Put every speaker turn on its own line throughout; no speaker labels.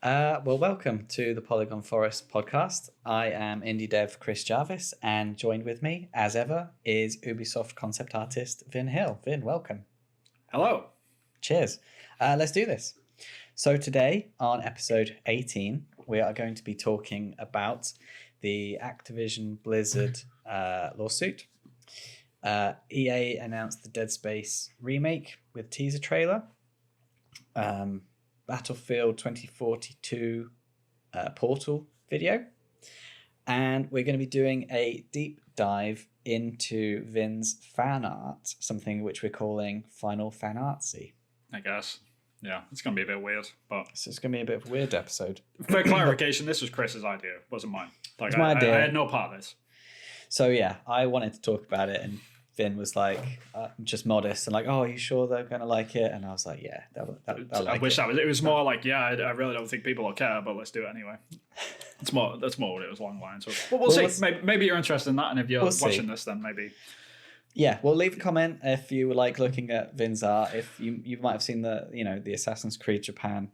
Well, welcome to the Polygon Forest podcast. I am indie dev Chris Jarvis, and joined with me, as ever, is Ubisoft concept artist Vin Hill. Vin, welcome.
Hello.
Cheers. Let's do this. So today, on episode 18, we are going to be talking about the Activision Blizzard lawsuit. EA announced the Dead Space Remake with teaser trailer. Battlefield 2042 Portal video. And we're going to be doing a deep dive into Vin's fan art, something which we're calling Final Fan-Artsy.
I guess. Yeah, it's going to be a bit weird, but...
So it's going to be a bit of a weird episode.
For clarification, this was Chris's idea, wasn't mine.
It's my idea.
I had no part of this.
So yeah, I wanted to talk about it, and Vin was like, just modest and like, "Oh, are you sure they're gonna like it?" And I was like, "Yeah, they'll like
I wish that was. It was more like, yeah, I really don't think people will care, but let's do it anyway. That's more what it was along the lines. But we'll see. Maybe you're interested in that, and if you're watching this, then maybe.
Yeah, well, leave a comment if you like looking at Vin's art. If you might have seen the Assassin's Creed Japan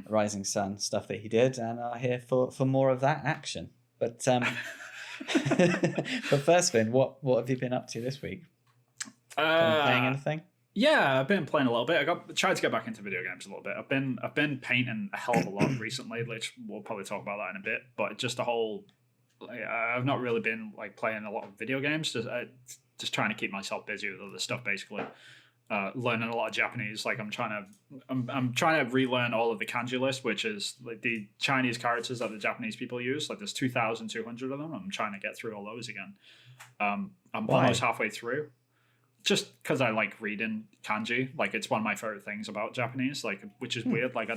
Rising Sun stuff that he did, and are here for more of that action. But but first, Vin, what have you been up to this week? Playing anything?
Yeah, I've been playing a little bit. Tried to get back into video games a little bit. I've been painting a hell of a lot recently, which we'll probably talk about that in a bit. But just I've not really been like playing a lot of video games. Just trying to keep myself busy with other stuff, basically. Learning a lot of Japanese. Like I'm trying to relearn all of the kanji list, which is like the Chinese characters that the Japanese people use. Like there's 2,200 of them. I'm trying to get through all those again. I'm almost halfway through, just because I like reading kanji. Like it's one of my favorite things about Japanese. Like which is weird. Like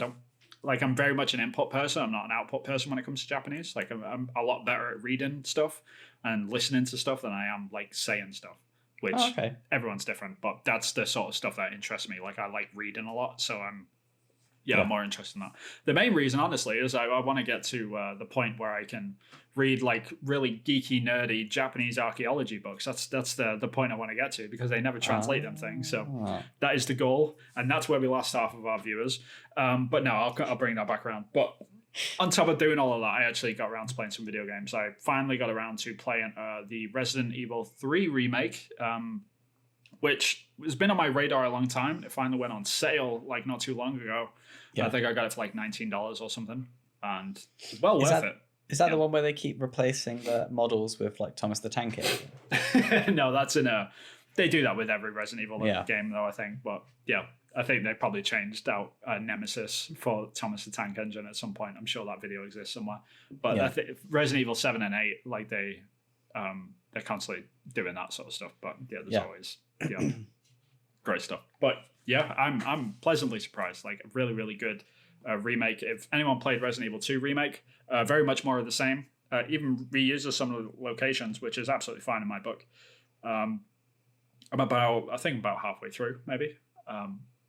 I'm very much an input person. I'm not an output person when it comes to Japanese. Like I'm a lot better at reading stuff and listening to stuff than I am like saying stuff. Which everyone's different, but that's the sort of stuff that interests me. Like I like reading a lot, so I'm more interested in that. The main reason, honestly, is I want to get to the point where I can read like really geeky, nerdy Japanese archaeology books. That's the point I want to get to, because they never translate them things. So that is the goal, and that's where we lost half of our viewers. But no, I'll bring that back around. But on top of doing all of that, I actually got around to playing some video games. I finally got around to playing the Resident Evil 3 remake, which has been on my radar a long time. It finally went on sale like not too long ago. Yeah. I think I got it for like $19 or something, and well worth it.
Is that the one where they keep replacing the models with like Thomas the Tank Engine?
No, that's in a... They do that with every Resident Evil game, though, I think. But yeah, I think they probably changed out Nemesis for Thomas the Tank Engine at some point. I'm sure that video exists somewhere. But I think Resident Evil 7 and 8, like they're constantly doing that sort of stuff. But yeah, there's always great stuff. But yeah, I'm pleasantly surprised. Like a really, really good remake. If anyone played Resident Evil 2 remake, very much more of the same. Even reuses some of the locations, which is absolutely fine in my book. I'm about halfway through, maybe.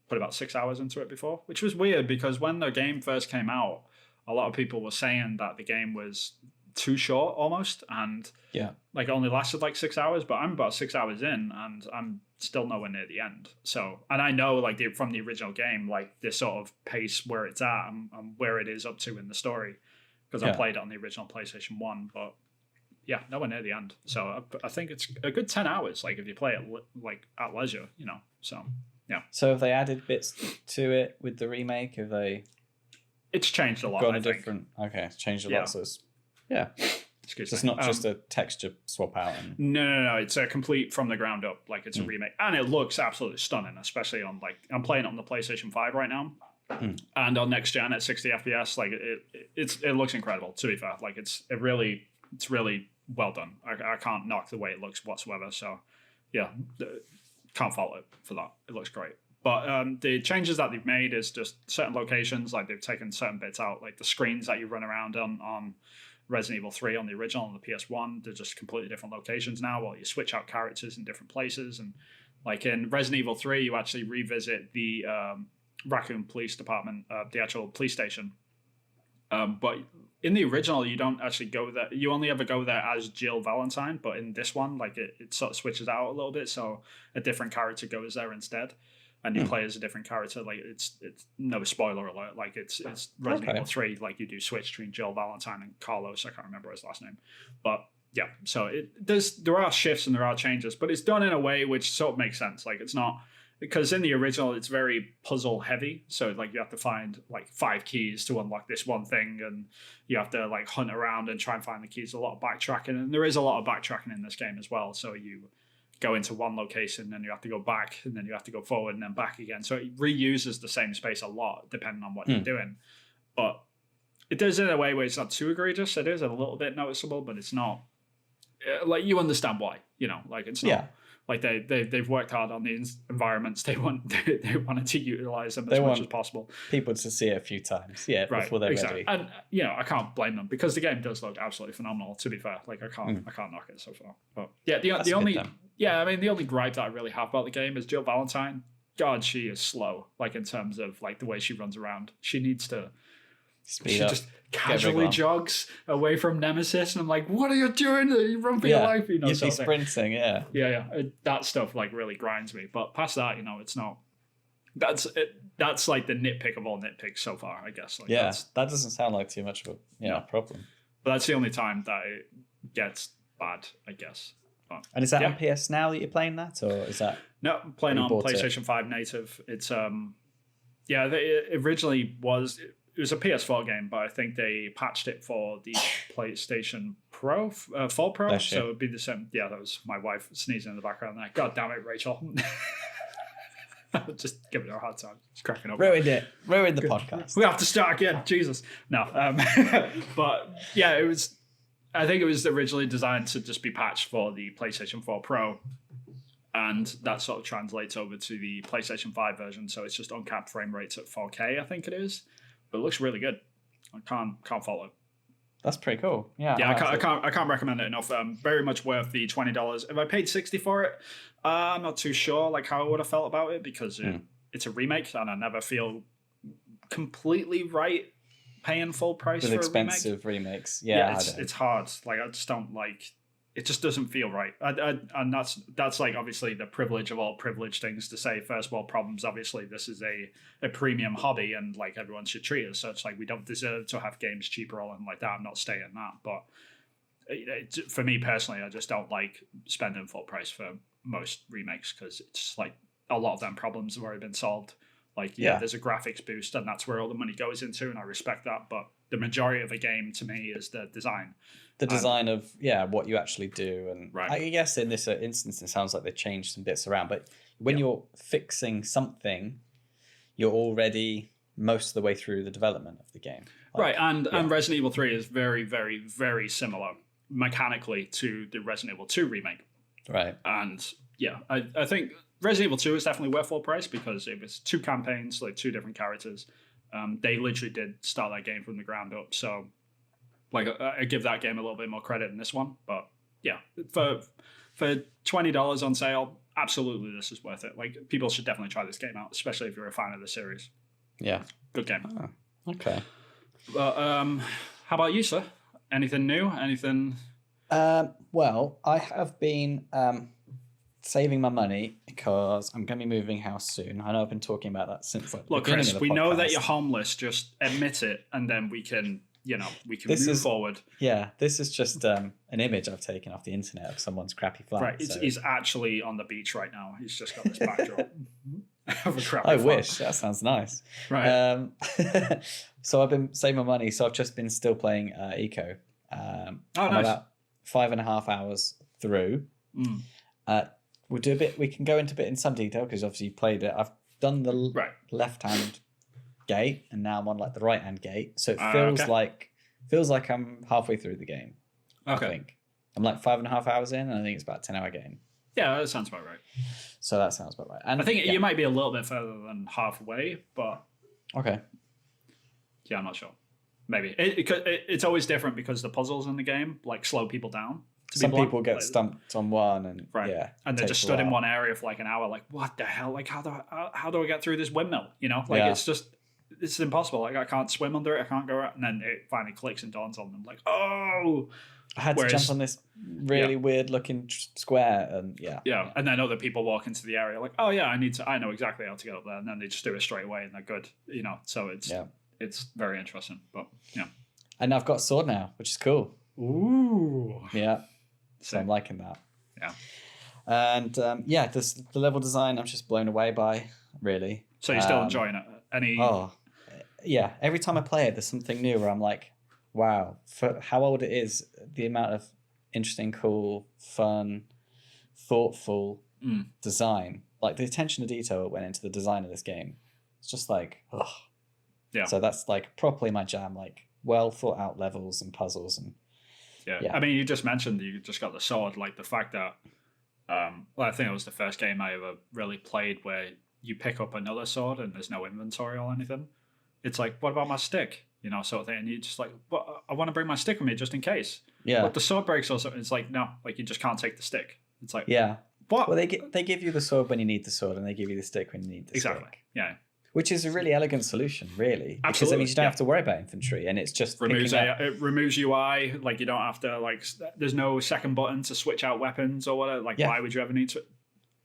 Put about 6 hours into it before, which was weird because when the game first came out, a lot of people were saying that the game was too short almost, and like only lasted like 6 hours. But I'm about 6 hours in, and I'm still nowhere near the end. So, and I know like from the original game, like this sort of pace where it's at and where it is up to in the story, because I played it on the original PlayStation 1, but. Yeah, nowhere near the end. So I think it's a good 10 hours, like if you play it like at leisure, So yeah.
So have they added bits to it with the remake? Have they?
It's changed a lot.
Gone a different. Okay, it's changed a lot. So it's it's not just a texture swap out.
No. It's a complete from the ground up. Like it's a remake, and it looks absolutely stunning, especially on like I'm playing it on the PlayStation 5 right now. And on next gen at 60 FPS, like it looks incredible. To be fair, like it's really well done. I can't knock the way it looks whatsoever. So yeah, can't fault it for that. It looks great. But the changes that they've made is just certain locations, like they've taken certain bits out, like the screens that you run around on Resident Evil 3 on the original, on the PS1, they're just completely different locations now, while you switch out characters in different places. And like in Resident Evil 3, you actually revisit the Raccoon Police Department, the actual police station. But in the original, you don't actually go there. You only ever go there as Jill Valentine. But in this one, like it sort of switches out a little bit. So a different character goes there instead. and you play as a different character. Like it's no spoiler alert. Like it's Resident Evil 3. Like you do switch between Jill Valentine and Carlos. I can't remember his last name, but yeah. So there are shifts and there are changes, but it's done in a way which sort of makes sense. Like it's not. Because in the original, it's very puzzle heavy. So like you have to find like 5 keys to unlock this one thing, and you have to like hunt around and try and find the keys. A lot of backtracking, and there is a lot of backtracking in this game as well. So you go into one location, and you have to go back, and then you have to go forward and then back again. So it reuses the same space a lot depending on what you're doing. But it does it in a way where it's not too egregious. It is a little bit noticeable, but it's not like you understand why. Like it's not. Yeah. Like they've worked hard on these environments. They wanted to utilize them as much as possible.
People to see it a few times, before they're ready.
And I can't blame them because the game does look absolutely phenomenal. To be fair, like I can't knock it so far. But yeah, the only gripe that I really have about the game is Jill Valentine. God, she is slow. Like in terms of like the way she runs around, she needs to. She just casually jogs away from Nemesis, and I'm like, "What are you doing? You run for your life."
You'd be sprinting, yeah.
That stuff like really grinds me. But past that, it's not. That's like the nitpick of all nitpicks so far, I guess. Like,
that doesn't sound like too much of a problem.
But that's the only time that it gets bad, I guess. But,
and is that on PS now that you're playing that, or is that?
No, I'm playing on PlayStation 5 native. It's it originally was. It was a PS4 game, but I think they patched it for the PlayStation Pro, 4 Pro. So it would be the same. Yeah, that was my wife sneezing in the background there. God damn it, Rachel. Just giving her a hard time. Just cracking up.
Ruined the podcast.
We have to start again. Jesus. No. But yeah, it was. I think it was originally designed to just be patched for the PlayStation 4 Pro. And that sort of translates over to the PlayStation 5 version. So it's just uncapped frame rates at 4K, I think it is. But it looks really good. I can't fault it.
That's pretty cool. Yeah.
Yeah, I can't recommend it enough. Very much worth the $20. If I paid $60 for it, I'm not too sure like how I would have felt about it because it's a remake, and I never feel completely right paying full price for
expensive remakes.
Yeah, it's hard. Like I just don't like. It just doesn't feel right. And that's like obviously the privilege of all privileged things to say first world problems. Obviously, this is a premium hobby and like everyone should treat it as such. Like we don't deserve to have games cheaper or anything like that. I'm not saying that. But for me personally, I just don't like spending full price for most remakes because it's like a lot of them problems have already been solved. Like, there's a graphics boost and that's where all the money goes into. And I respect that. But the majority of a game to me is the design.
The design of what you actually do, and I guess in this instance it sounds like they changed some bits around. But when you're fixing something, you're already most of the way through the development of the game,
and Resident Evil 3 is very, very, very similar mechanically to the Resident Evil 2 remake,
right?
And I think Resident Evil 2 is definitely worth full price because it was 2 campaigns, like 2 different characters. They literally did start that game from the ground up, so. Like I give that game a little bit more credit than this one, but yeah, for $20 on sale, absolutely this is worth it. Like people should definitely try this game out, especially if you're a fan of the series.
Yeah,
good game.
Oh, okay.
How about you, sir? Anything new? Anything?
Well, I have been saving my money because I'm going to be moving house soon. I know I've been talking about that since like.
Look, Chris, we know that you're homeless. Just admit it, and then we can. Move forward.
Yeah, this is just an image I've taken off the internet of someone's crappy flat.
Right, he's actually on the beach right now. He's just got this backdrop of a crappy
I
flat.
wish. That sounds nice.
Right.
So I've been saving my money. So I've just been still playing Eco.
I'm
about 5.5 hours through. We'll do a bit. We can go into a bit in some detail because obviously you played it. I've done the left-hand gate and now I'm on like the right hand gate, so it feels like I'm halfway through the game. I think I'm like 5.5 hours in and I think it's about a 10-hour game.
Yeah, that sounds about right.
So that sounds about right. And
I think you might be a little bit further than halfway, but I'm not sure. Maybe it's always different because the puzzles in the game like slow people down.
Some people get stumped on one and
and they're just stood in one area for like an hour. Like what the hell? Like how do I get through this windmill? It's just this is impossible. Like, I can't swim under it. I can't go out. And then it finally clicks and dawns on them. Like, oh,
I had to jump on this really weird looking square, and
yeah. And then other people walk into the area like, oh yeah, I know exactly how to get up there, and then they just do it straight away, and they're good. You know, so it's very interesting. But yeah,
and I've got a sword now, which is cool.
Ooh,
yeah. So I'm liking that.
Yeah,
and the level design I'm just blown away by, really.
So you're still enjoying it?
Oh, yeah. Every time I play it, there's something new where I'm like, wow, for how old it is, the amount of interesting, cool, fun, thoughtful design, like the attention to detail that went into the design of this game. It's just like, oh.
Yeah.
So that's like properly my jam, like well thought out levels and puzzles. And
yeah. I mean, you just mentioned you just got the sword, like the fact that, I think it was the first game I ever really played where you pick up another sword and there's no inventory or anything. It's like, what about my stick? You know, sort of thing. And you just like, well, I want to bring my stick with me just in case.
Yeah.
But the sword breaks or something. It's like, no, like you just can't take the stick. It's like,
yeah.
What?
Well, they give you the sword when you need the sword, and they give you the stick when you need the
exactly.
stick.
Yeah.
Which is a really elegant solution, really.
Absolutely.
Because that means you don't have to worry about infantry, and it's just
it removes UI. Like you don't have to there's no second button to switch out weapons or whatever. Like why would you ever need to?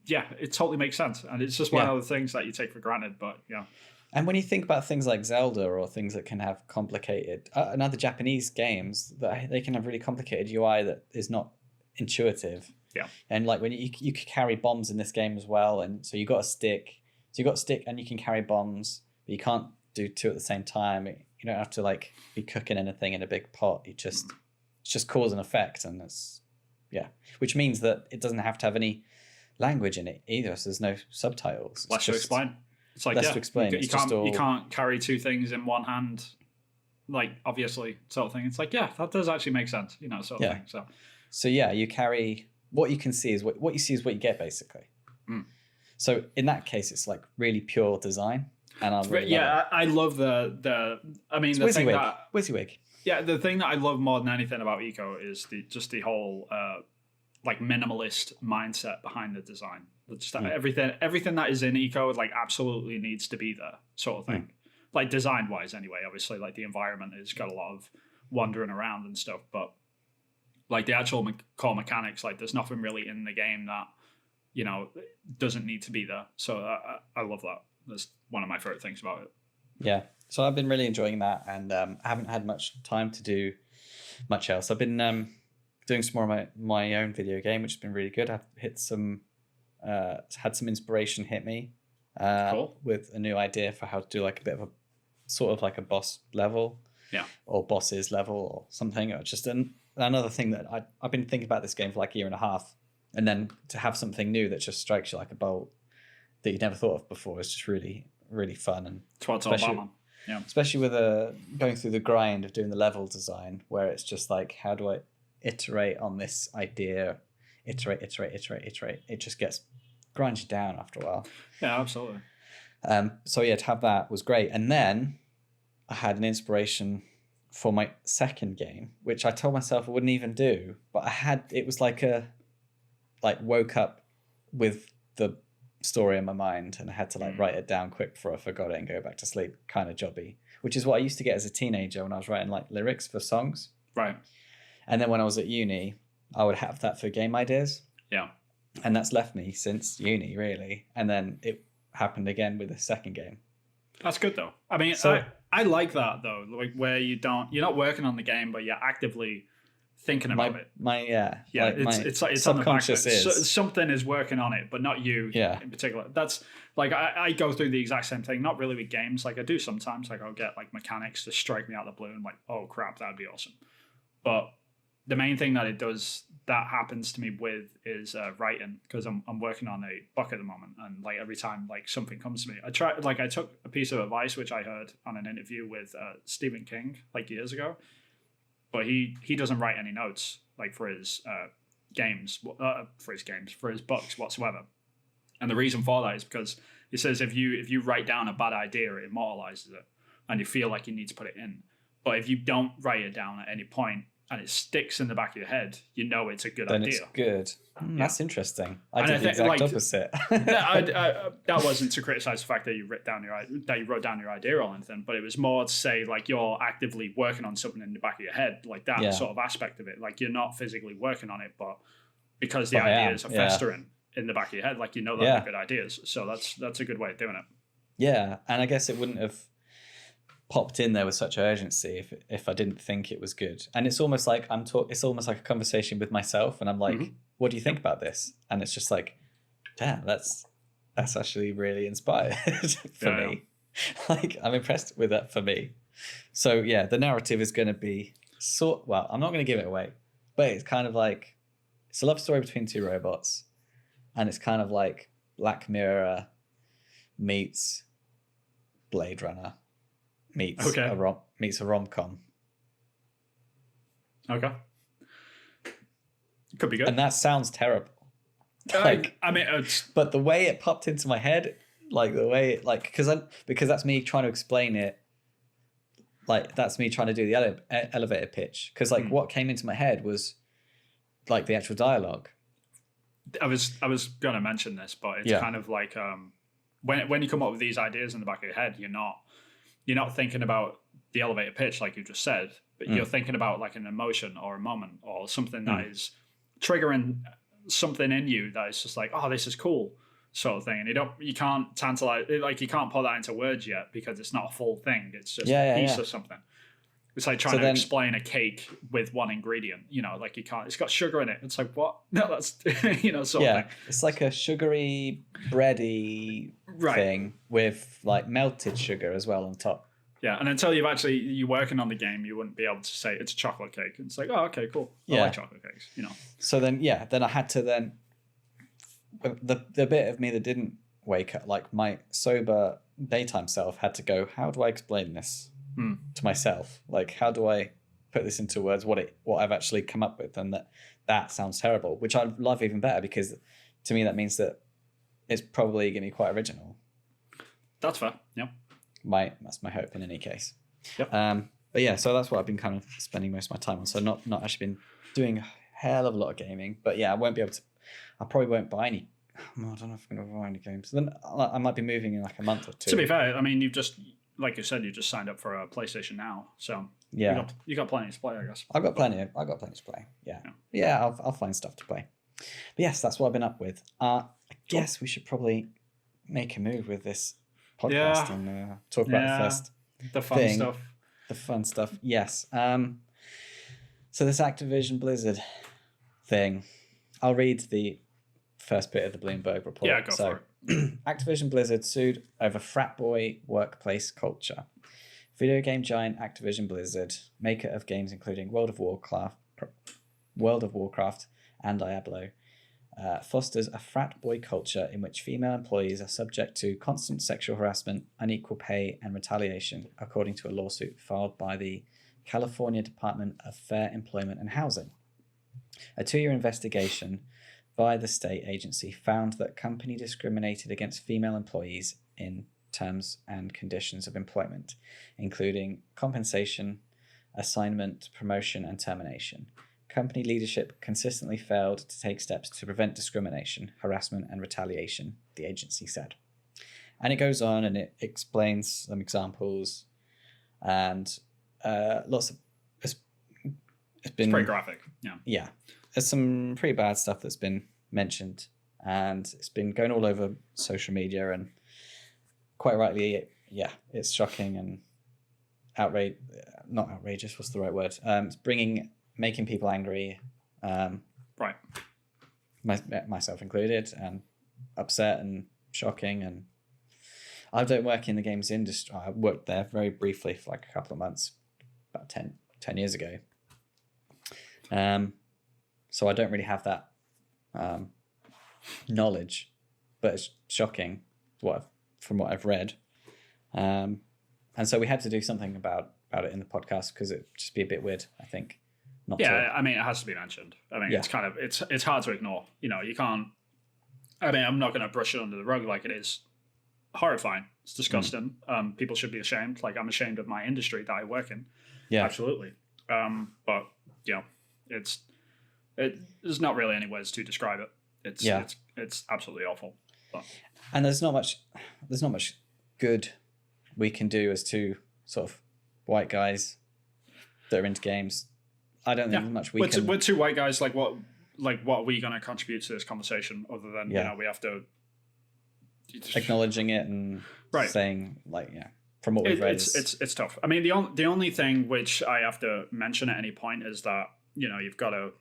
Yeah, it totally makes sense, and it's just one of the things that you take for granted. But yeah.
And when you think about things like Zelda or things that can have complicated, and other Japanese games, that they can have really complicated UI that is not intuitive.
Yeah.
And like when you could carry bombs in this game as well, and so you got a stick. So you got a stick and you can carry bombs, but you can't do two at the same time. You don't have to like be cooking anything in a big pot. It's just cause and effect, and which means that it doesn't have to have any language in it either. So there's no subtitles.
Less to explain. It's like
less to explain.
You can't carry two things in one hand, like obviously sort of thing. It's like that does actually make sense, you know, sort of thing. So
you carry what you can see is what you see is what you get basically. So in that case, it's like really pure design, and I really love it.
I love the. I mean,
it's WYSIWYG.
Yeah, the thing that I love more than anything about Eco is the whole like minimalist mindset behind the design. Just everything that is in Eco like absolutely needs to be there, sort of thing. Like design wise, anyway. Obviously, like the environment has got a lot of wandering around and stuff, but like the actual core mechanics, like there's nothing really in the game that doesn't need to be there. So I love that. That's one of my favorite things about it.
Yeah. So I've been really enjoying that, and I haven't had much time to do much else. I've been doing some more of my own video game, which has been really good. I've hit some. Had some inspiration hit me with a new idea for how to do like a bit of a sort of like a boss level, or bosses level or something, or just another thing that I've been thinking about this game for like a year and a half, and then to have something new that just strikes you like a bolt that you never thought of before is just really, really fun. And especially with going through the grind of doing the level design, where it's just like, how do I iterate on this idea? Iterate. It just grinds you down after a while.
Yeah, absolutely.
So to have that was great. And then I had an inspiration for my second game, which I told myself I wouldn't even do, but it was like woke up with the story in my mind, and I had to like write it down quick before I forgot it and go back to sleep, kind of jobby, which is what I used to get as a teenager when I was writing like lyrics for songs.
Right.
And then when I was at uni, I would have that for game ideas.
Yeah.
And that's left me since uni, really. And then it happened again with the second game.
That's good, though. I mean, I like that, though, like where you're not working on the game, but you're actively thinking about it. It's
subconscious
on the back. Something is working on it, but not you in particular. That's like, I go through the exact same thing, not really with games. Like I do sometimes, like I'll get like mechanics to strike me out of the blue and like, oh crap, that'd be awesome. But the main thing that happens to me with is writing, because I'm working on a book at the moment, and like every time like something comes to me, I took a piece of advice which I heard on an interview with Stephen King like years ago, but he doesn't write any notes like for his for his books whatsoever, and the reason for that is because he says if you write down a bad idea, it immortalizes it, and you feel like you need to put it in, but if you don't write it down at any point, and it sticks in the back of your head, you know it's a good
then
idea.
It's good. That's interesting. I
And
did
I
the
think,
exact
like,
opposite.
that wasn't to criticize the fact that you wrote down your idea or anything, but it was more to say like you're actively working on something in the back of your head, like that sort of aspect of it. Like you're not physically working on it, but because the ideas are festering in the back of your head, like you know that they're good ideas. So that's a good way of doing it.
Yeah, and I guess it wouldn't have popped in there with such urgency if I didn't think it was good. And it's almost like it's almost like a conversation with myself, and I'm like, what do you think about this? And it's just like, damn, that's actually really inspired for me. Like, I'm impressed with that for me. So yeah, the narrative is going to be I'm not going to give it away, but it's kind of like it's a love story between two robots, and it's kind of like Black Mirror meets Blade Runner meets a rom-com.
Okay. Could be good.
And that sounds terrible. But the way it popped into my head, like the way it, like, because that's me trying to explain it. Like that's me trying to do the elevator pitch. Because like what came into my head was like the actual dialogue.
I was going to mention this, but it's kind of like when you come up with these ideas in the back of your head, you're not thinking about the elevator pitch like you just said, but you're thinking about like an emotion or a moment or something that is triggering something in you that is just like, oh, this is cool, sort of thing. And you can't tantalize, like you can't put that into words yet because it's not a full thing. It's just a piece of something. It's like trying to explain a cake with one ingredient, like you can't, it's got sugar in it. It's like, what? No, that's, sort of thing.
It's like a sugary, bready thing with like melted sugar as well on top.
Yeah, and until you're working on the game, you wouldn't be able to say it's a chocolate cake. It's like, oh, okay, cool. I like chocolate cakes,
So then I had to the bit of me that didn't wake up, like my sober daytime self had to go, how do I explain this to myself? Like, how do I put this into words, what I've actually come up with? And that sounds terrible, which I love even better because to me that means that it's probably going to be quite original.
That's fair, yeah.
That's my hope in any case.
Yep.
But yeah, so that's what I've been kind of spending most of my time on. So not actually been doing a hell of a lot of gaming, but yeah, I probably won't buy any. I don't know if I'm going to buy any games. Then I might be moving in like a month or two.
To be fair, I mean, like you said, you just signed up for a PlayStation Now, so you got plenty to play, I guess.
I've got plenty to play. Yeah. I'll find stuff to play. But yes, that's what I've been up with. I guess we should probably make a move with this podcast and talk about
the fun stuff.
The fun stuff, yes. So this Activision Blizzard thing, I'll read the first bit of the Bloomberg report.
Yeah, go for it.
Activision Blizzard sued over frat boy workplace culture. Video game giant Activision Blizzard, maker of games including World of Warcraft and Diablo, fosters a frat boy culture in which female employees are subject to constant sexual harassment, unequal pay, and retaliation, according to a lawsuit filed by the California Department of Fair Employment and Housing. A 2-year investigation by the state agency found that company discriminated against female employees in terms and conditions of employment, including compensation, assignment, promotion, and termination. Company leadership consistently failed to take steps to prevent discrimination, harassment, and retaliation, the agency said. And it goes on and it explains some examples and lots of... It's
pretty graphic, yeah.
Yeah. There's some pretty bad stuff that's been mentioned and it's been going all over social media and quite rightly, it's shocking and not outrageous, what's the right word? It's making people angry,
right?
Myself included, and upset and shocking. And I don't work in the games industry. I worked there very briefly for like a couple of months, about 10 years ago. So I don't really have that knowledge, but it's shocking from what I've read. And so we had to do something about it in the podcast because it'd just be a bit weird, I think.
I mean, it has to be mentioned. I mean, it's kind of it's hard to ignore. You can't. I mean, I'm not going to brush it under the rug. Like, it is horrifying. It's disgusting. People should be ashamed. Like, I'm ashamed of my industry that I work in. Yeah, absolutely. But there's not really any words to describe it. It's absolutely awful. But.
And there's not much good we can do as two sort of white guys that are into games. I don't think much we can.
We're two white guys. Like what are we going to contribute to this conversation other than we have to
acknowledging it and saying from what we've read.
It's tough. I mean, the only thing which I have to mention at any point is that you've got to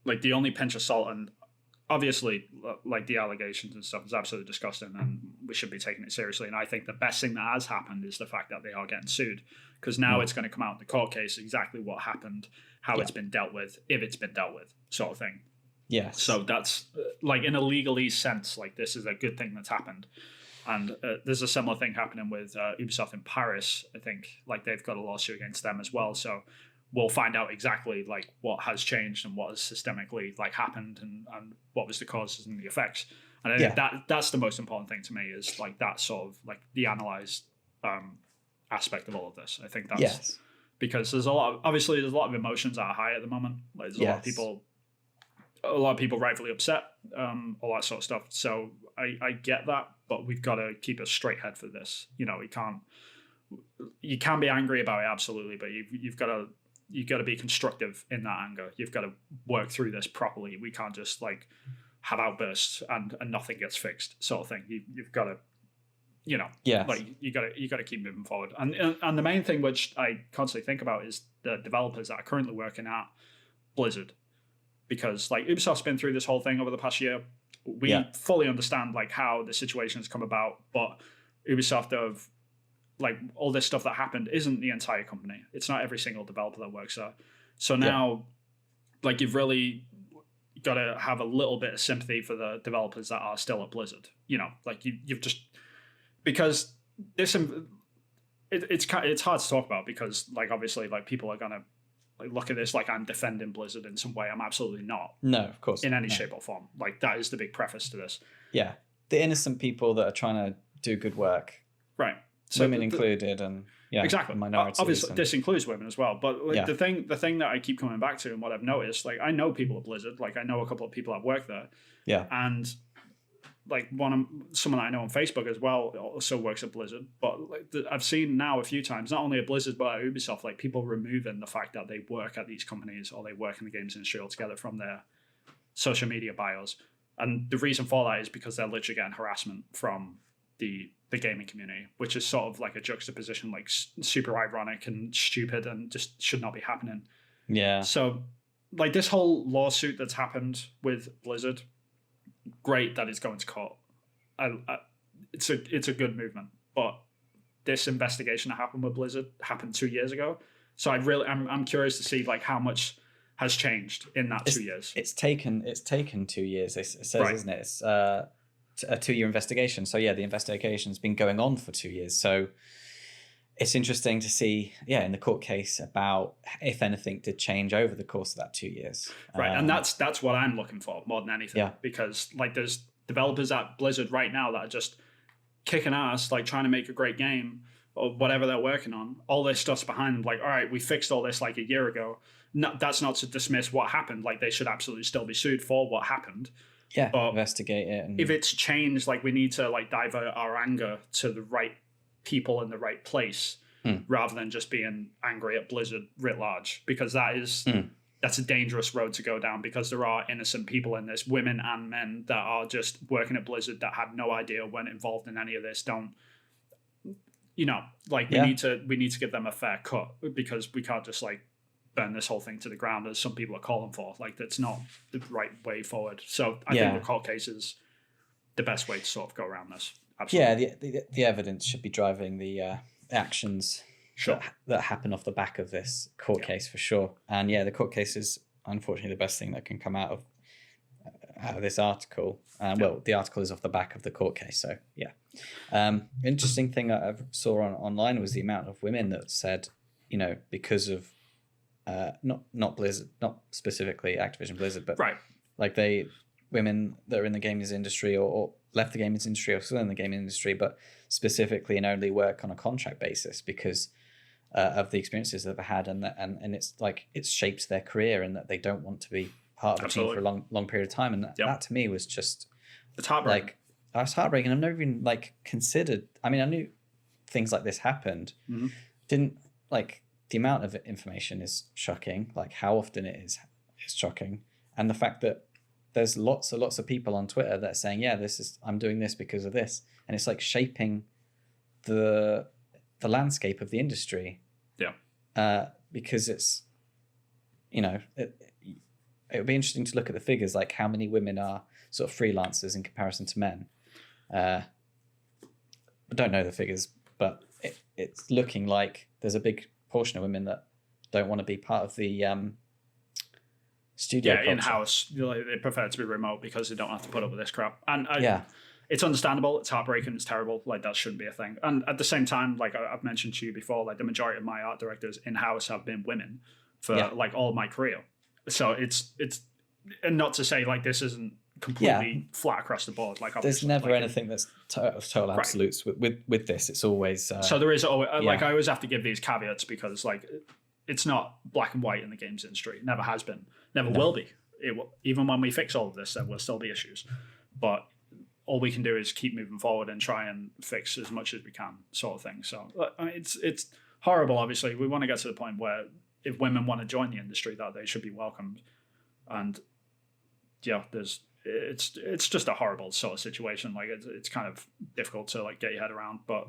the only pinch of salt, and obviously the allegations and stuff is absolutely disgusting and we should be taking it seriously. And I think the best thing that has happened is the fact that they are getting sued, because now it's going to come out in the court case exactly what happened, how it's been dealt with, if it's been dealt with, sort of thing.
Yes.
So that's in a legalese sense, this is a good thing that's happened. And there's a similar thing happening with Ubisoft in Paris. I think they've got a lawsuit against them as well. So we'll find out exactly what has changed and what has systemically happened and what was the causes and the effects. And I think that's the most important thing to me is that sort of the analyzed aspect of all of this. I think that's because there's a lot of emotions that are high at the moment. There's a lot of people rightfully upset, all that sort of stuff. So I get that, but we've got to keep a straight head for this. You can be angry about it, absolutely, but you've got to be constructive in that anger. You've got to work through this properly. We can't just have outbursts and nothing gets fixed, sort of thing. You've got to, you got to keep moving forward. And the main thing which I constantly think about is the developers that are currently working at Blizzard, because Ubisoft's been through this whole thing over the past year. We fully understand how the situation has come about, but Ubisoft have all this stuff that happened isn't the entire company. It's not every single developer that works there. So now, you've really got to have a little bit of sympathy for the developers that are still at Blizzard. You've just, because this, it's hard to talk about because obviously people are gonna look at this I'm defending Blizzard in some way. I'm absolutely not.
No, of course.
In any shape or form. That is the big preface to this.
Yeah, the innocent people that are trying to do good work.
Right.
So women included, and
exactly
minorities.
Obviously, this includes women as well. But the thing that I keep coming back to, and what I've noticed, I know people at Blizzard. I know a couple of people that work there.
Yeah.
And someone that I know on Facebook as well also works at Blizzard. But I've seen now a few times, not only at Blizzard but at Ubisoft, people removing the fact that they work at these companies or they work in the games industry altogether from their social media bios. And the reason for that is because they're literally getting harassment from the gaming community, which is sort of a juxtaposition, super ironic and stupid and just should not be happening.
Yeah.
So this whole lawsuit that's happened with Blizzard, great that it's going to court. It's a good movement, but this investigation that happened with Blizzard happened 2 years ago. So I'm curious to see how much has changed in that 2 years.
It's taken 2 years. It says, isn't it? It's a 2-year investigation. So the investigation's been going on for 2 years. So it's interesting to see, in the court case about if anything did change over the course of that 2 years.
Right, and that's what I'm looking for more than anything. Because there's developers at Blizzard right now that are just kicking ass, trying to make a great game or whatever they're working on. All this stuff's behind them. All right, we fixed all this a year ago. No, that's not to dismiss what happened. They should absolutely still be sued for what happened.
Yeah,
but
investigate it. And...
if it's changed, we need to divert our anger to the right people in the right place rather than just being angry at Blizzard writ large, because that's a dangerous road to go down, because there are innocent people in this, women and men, that are just working at Blizzard that had no idea, weren't involved in any of this, we need to give them a fair cut, because we can't just burn this whole thing to the ground as some people are calling for. That's not the right way forward. So I think the court case is the best way to sort of go around this. Absolutely.
Yeah, the evidence should be driving the actions that happen off the back of this court case for sure. And the court case is unfortunately the best thing that can come out of this article. Well, the article is off the back of the court case, so interesting thing I saw online was the amount of women that said, because of not Blizzard, not specifically Activision Blizzard, but women that are in the games industry or left the games industry or still in the gaming industry, but specifically and only work on a contract basis because of the experiences they've had, and it's like it's shaped their career, and that they don't want to be part of the team for a long period of time. And that to me was just
it's heartbreaking.
Like, I was heartbreaking. I've never even like considered. I mean, I knew things like this happened. Didn't like the amount of information is shocking. Like how often it is shocking, and the fact that there's lots of people on Twitter that are saying, yeah, I'm doing this because of this, and it's like shaping the landscape of the industry. Because it's, you know, it would be interesting to look at the figures, like how many women are sort of freelancers in comparison to men. I don't know the figures, but it's looking like there's a big portion of women that don't want to be part of the studio culture.
In-house. They prefer to be remote because they don't have to put up with this crap. And it's understandable. It's heartbreaking. It's terrible. Like that shouldn't be a thing. And at the same time, like I've mentioned to you before, like the majority of my art directors in-house have been women for like all of my career. So it's and not to say like this isn't completely flat across the board. Like
there's never anything that's total absolutes with this. It's always
so there is always like I always have to give these caveats because like it's not black and white in the games industry. It never has been. Never will be. It will, even when we fix all of this, there will still be issues. But all we can do is keep moving forward and try and fix as much as we can, sort of thing. So I mean, it's horrible. Obviously, we want to get to the point where if women want to join the industry, that they should be welcomed. And it's just a horrible sort of situation. Like it's kind of difficult to like get your head around. But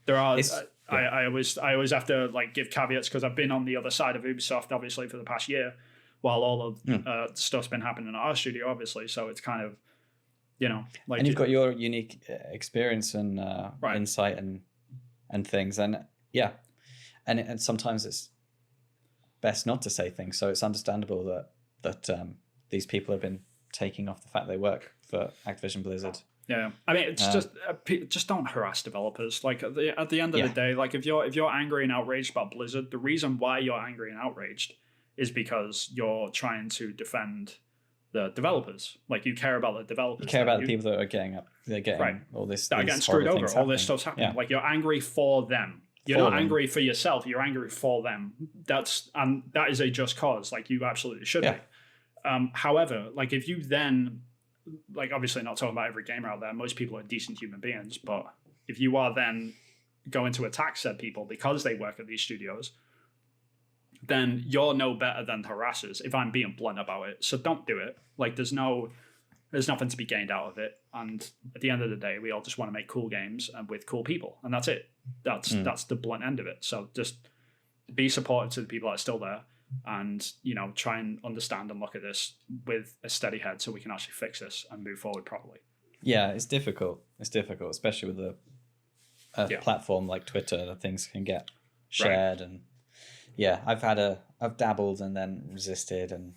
there are. I always have to like give caveats because I've been on the other side of Ubisoft obviously for the past year, while all of stuff's been happening in our studio, obviously. So it's kind of, you know, like,
and you've got your unique experience and insight and things, and and sometimes it's best not to say things. So it's understandable that these people have been taking off the fact they work for Activision Blizzard.
Yeah, I mean, it's just don't harass developers. Like at the end of the day, like if you're angry and outraged about Blizzard, the reason why you're angry and outraged is because you're trying to defend the developers. Like you care about the developers.
You care about the people that are getting all this
that are getting screwed over. All this stuff's happening. Like you're angry for them. You're not angry for yourself. You're angry for them. That is a just cause. Like you absolutely should be. However, like if you then, like obviously not talking about every gamer out there, most people are decent human beings, but if you are then going to attack said people because they work at these studios, then you're no better than harassers, if I'm being blunt about it. So don't do it. Like there's nothing to be gained out of it. And at the end of the day, we all just want to make cool games and with cool people. And that's it. That's the blunt end of it. So just be supportive to the people that are still there and, you know, try and understand and look at this with a steady head so we can actually fix this and move forward properly. Yeah,
it's difficult. It's difficult, especially with a platform like Twitter that things can get shared. And I've dabbled and then resisted, and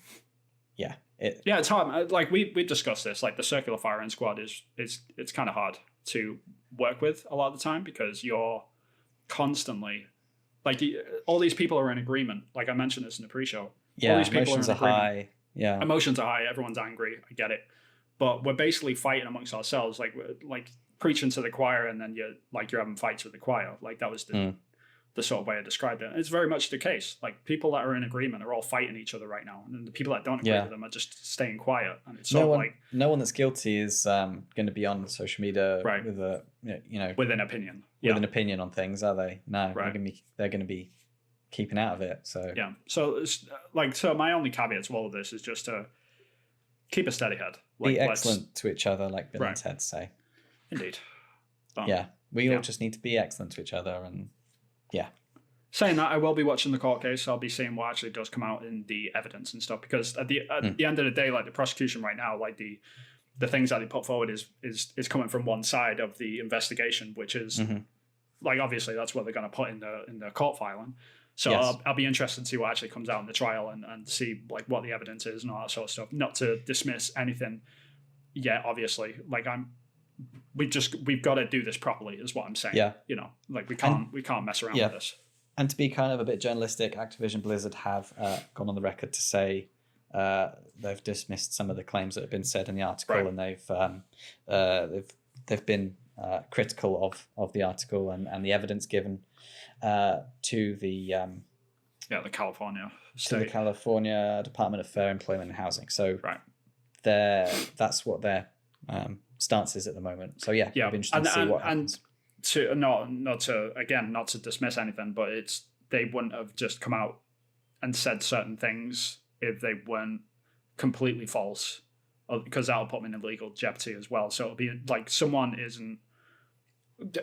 it's
hard. Like we discussed this, like the circular firing squad it's kind of hard to work with a lot of the time because you're constantly like all these people are in agreement. Like I mentioned this in the pre-show.
Yeah,
all these people
emotions are high. Yeah,
emotions are high. Everyone's angry. I get it, but we're basically fighting amongst ourselves. Like we're like preaching to the choir, and then you're having fights with the choir. Like that was the sort of way I described it. And it's very much the case. Like people that are in agreement are all fighting each other right now, and then the people that don't agree with them are just staying quiet. And it's no
one that's guilty is going to be on social media with a
with an opinion.
With an opinion on things, are they? No, they're going to be keeping out of it. So
so it's so my only caveat to all of this is just to keep a steady head. Like,
be excellent to each other, like Bill and Ted say.
Indeed.
We all just need to be excellent to each other, and
saying that, I will be watching the court case. I'll be seeing what actually does come out in the evidence and stuff, because at the end of the day, like the prosecution right now, like the things that they put forward is coming from one side of the investigation, which is like obviously that's what they're going to put in the court filing. So I'll be interested to see what actually comes out in the trial and see like what the evidence is and all that sort of stuff. Not to dismiss anything yet, obviously. Like we've got to do this properly, is what I'm saying.
Yeah.
You know, like we can't mess around with this.
And to be kind of a bit journalistic, Activision Blizzard have gone on the record to say they've dismissed some of the claims that have been said in the article, and they've been critical of the article and the evidence given. to the
the California
to
state.
the California Department of Fair Employment and Housing. So
Right.
that's what their stance is at the moment. So yeah, it'll be interesting to see what happens.
To not to dismiss anything, but they wouldn't have just come out and said certain things if they weren't completely false, because that'll put them in legal jeopardy as well. So it'll be like someone isn't.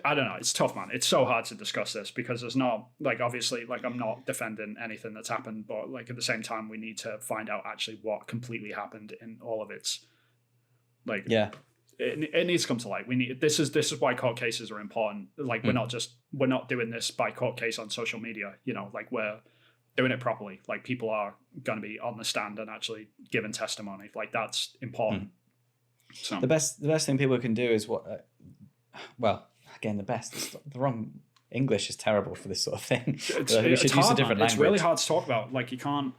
I don't know. It's tough, man. It's so hard to discuss this because there's not, like, obviously, like, I'm not defending anything that's happened, but like at the same time, we need to find out actually what completely happened in all of its, like, it needs to come to light. This is why court cases are important. Like, we're not doing this by court case on social media. Like, we're doing it properly. Like, people are going to be on the stand and actually giving testimony. Like, that's important. So
the best thing people can do is again, the wrong English is terrible for this sort of thing. We should use
hard,
a different language.
It's really hard to talk about. Like, you can't,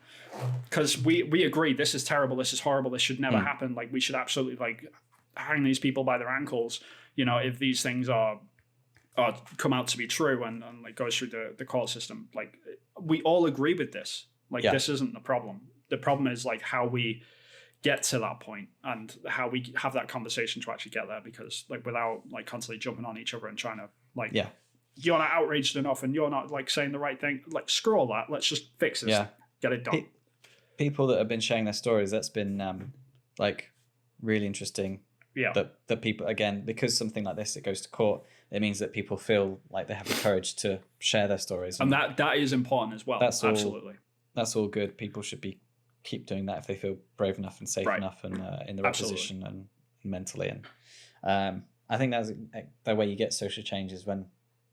because we agree this is terrible, this is horrible, this should never happen. Like, we should absolutely like hang these people by their ankles. If these things are come out to be true and like goes through the court system. Like, we all agree with this. Like, this isn't the problem. The problem is like how we get to that point and how we have that conversation to actually get there, because like without like constantly jumping on each other and trying to like, you're not outraged enough and you're not like saying the right thing, like, screw all that, let's just fix this, get it done.
People that have been sharing their stories, that's been like really interesting. That people, again, because something like this, it goes to court, it means that people feel like they have the courage to share their stories,
and that is important as well. Absolutely,
that's all good. People should keep doing that if they feel brave enough and safe enough and in the right position and mentally. And I think that's the way you get social change, is when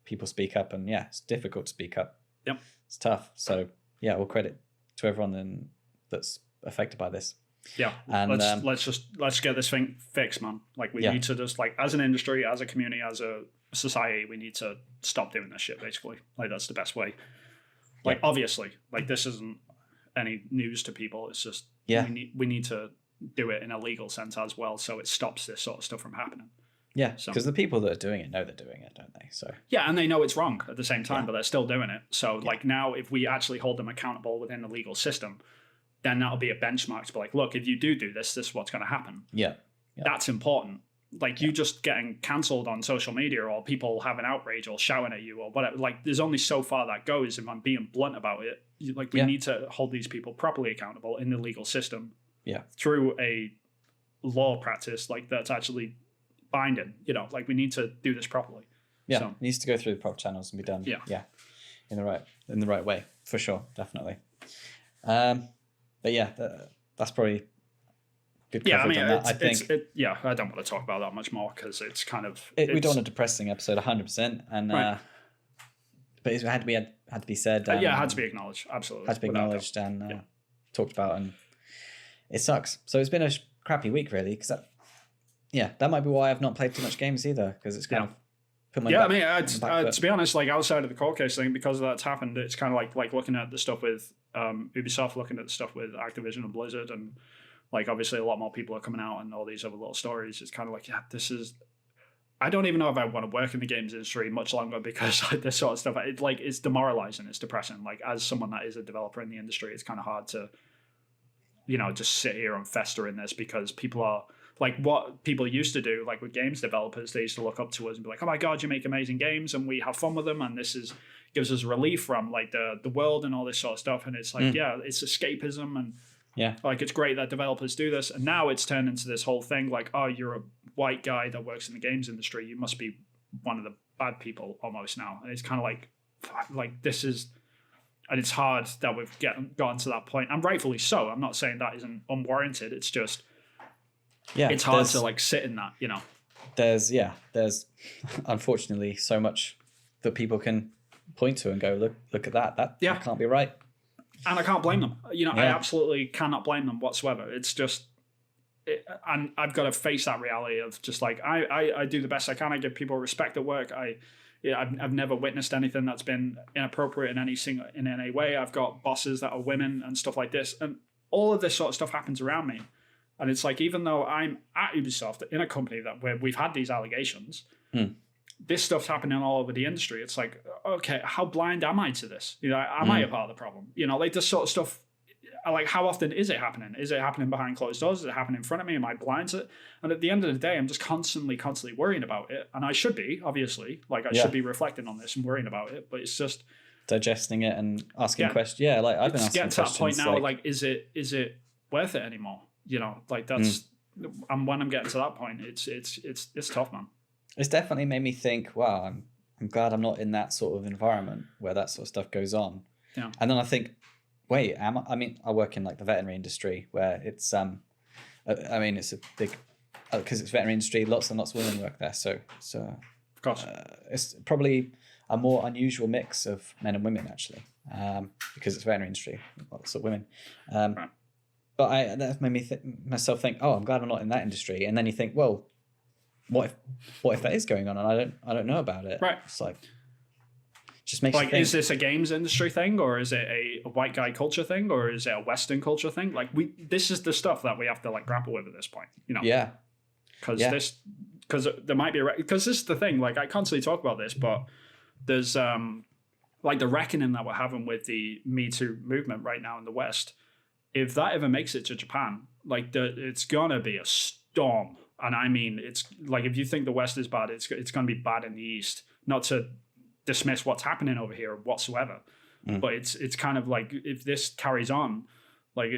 people speak up. And it's difficult to speak up.
Yep,
it's tough. So all credit to everyone that's affected by this.
Yeah, and let's get this thing fixed, man. Like, we need to just, like, as an industry, as a community, as a society, we need to stop doing this shit. Basically, like, that's the best way. Like, obviously, like, this isn't any news to people. It's just we need to do it in a legal sense as well, so it stops this sort of stuff from happening.
Because the people that are doing it know they're doing it, don't they? So
and they know it's wrong at the same time, but they're still doing it. So like, now if we actually hold them accountable within the legal system, then that'll be a benchmark to be like, look, if you do this is what's going to happen. That's important. Like, you just getting cancelled on social media, or people having outrage or shouting at you or whatever, like, there's only so far that goes. If I'm being blunt about it, like, we need to hold these people properly accountable in the legal system through a law practice, like, that's actually binding. Like, we need to do this properly.
It needs to go through the proper channels and be done in the right way, for sure, definitely. But that's probably good coverage on that.
I don't want to talk about that much more, because it's kind of
we don't want a depressing episode 100%, and but it had to be said.
It had to be acknowledged. Absolutely,
had to be acknowledged and talked about, and it sucks. So it's been a crappy week, really, because that might be why I've not played too much games either, because it's kind of put my
to be honest, like, outside of the court case thing, because that's happened, it's kind of like looking at the stuff with Ubisoft, looking at the stuff with Activision and Blizzard, and like, obviously a lot more people are coming out and all these other little stories. It's kind of like, this is, I don't even know if I want to work in the games industry much longer, because like, this sort of stuff, it's demoralizing, it's depressing. Like, as someone that is a developer in the industry, it's kind of hard to, just sit here and fester in this, because people are like, what people used to do, like with games developers, they used to look up to us and be like, oh my God, you make amazing games and we have fun with them, and this gives us relief from like the world and all this sort of stuff. And it's like, it's escapism, and like, it's great that developers do this. And now it's turned into this whole thing like, oh, you're a white guy that works in the games industry, you must be one of the bad people almost now. And it's kind of like this is, and it's hard that we've gotten to that point, and rightfully so. I'm not saying that isn't unwarranted. It's just, it's hard to like sit in that,
There's unfortunately so much that people can point to and go, look at that can't be right.
And I can't blame them. I absolutely cannot blame them whatsoever. It's just, and I've got to face that reality of just like, I do the best I can. I give people respect at work. I've never witnessed anything that's been inappropriate in any way. I've got bosses that are women and stuff like this, and all of this sort of stuff happens around me. And it's like, even though I'm at Ubisoft in a company where we've had these allegations, this stuff's happening all over the industry. It's like, okay, how blind am I to this? You know, am I a part of the problem? You know, like this sort of stuff. Like, how often is it happening? Is it happening behind closed doors? Is it happening in front of me? Am I blind to it? And at the end of the day, I'm just constantly worrying about it. And I should be, obviously. Like, I should be reflecting on this and worrying about it. But it's just
digesting it and asking questions. Yeah, like I've been asking
getting to that point now.
like
is it worth it anymore? You know, like that's. And when I'm getting to that point, it's tough, man.
It's definitely made me think. Wow, I'm glad I'm not in that sort of environment where that sort of stuff goes on.
Yeah.
And then I think, wait, I mean, I work in like the veterinary industry where it's I mean, it's a big because it's veterinary industry. Lots and lots of women work there, so
of course
it's probably a more unusual mix of men and women actually, because it's veterinary industry, lots of women.
Right.
But that made me myself think, oh, I'm glad I'm not in that industry. And then you think, well, what if that is going on and I don't know about it?
Right.
It's like. Just makes
like,
you think,
is this a games industry thing, or is it a white guy culture thing, or is it a Western culture thing? Like, this is the stuff that we have to like grapple with at this point, you know?
Yeah.
Because there might be because this is the thing. Like, I constantly talk about this, but there's like the reckoning that we're having with the Me Too movement right now in the West. If that ever makes it to Japan, like it's gonna be a storm, and I mean, it's like if you think the West is bad, it's gonna be bad in the East. Not to dismiss what's happening over here whatsoever, but it's kind of like if this carries on, like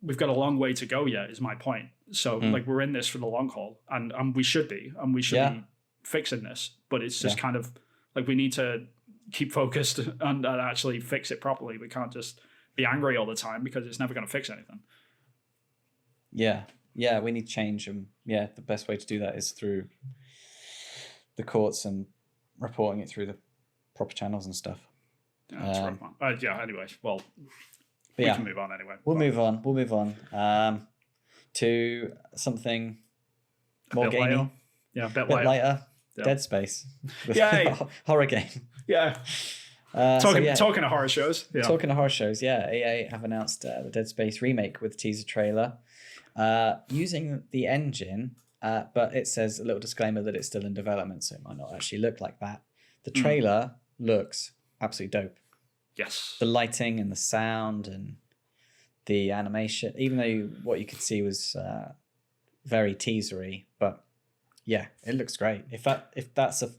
we've got a long way to go yet, is my point. So like we're in this for the long haul, and we should be be fixing this, but it's just kind of like we need to keep focused and actually fix it properly. We can't just be angry all the time because it's never going to fix anything.
Yeah, we need change, and the best way to do that is through the courts and reporting it through the proper channels and stuff.
Yeah, that's rough, man. Anyway, well, we can move on anyway.
We'll move on to something more gaming.
Later. Yeah, a bit
later.
Yeah.
Dead Space.
Yay!
Horror game.
Yeah. Talking of horror shows. Yeah.
Talking of horror shows, EA have announced the Dead Space remake with a teaser trailer using the engine, but it says a little disclaimer that it's still in development, so it might not actually look like that. The trailer looks absolutely dope.
Yes.
The lighting and the sound and the animation, even though what you could see was very teasery, but yeah, it looks great. If that's a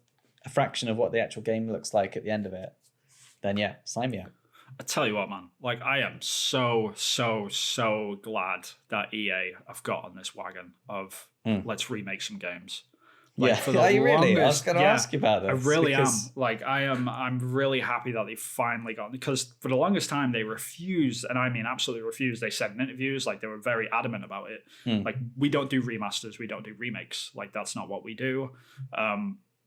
fraction of what the actual game looks like at the end of it, then yeah, sign me up.
I tell you what, man, like I am so glad that EA have got on this wagon of let's remake some games. Like, for the
are you really? I was
longest-
going to ask you about this.
I really am. Like I'm really happy that they finally got, because for the longest time they refused, and I mean absolutely refused. They said in interviews, like they were very adamant about it. Like, we don't do remasters, we don't do remakes. Like, that's not what we do.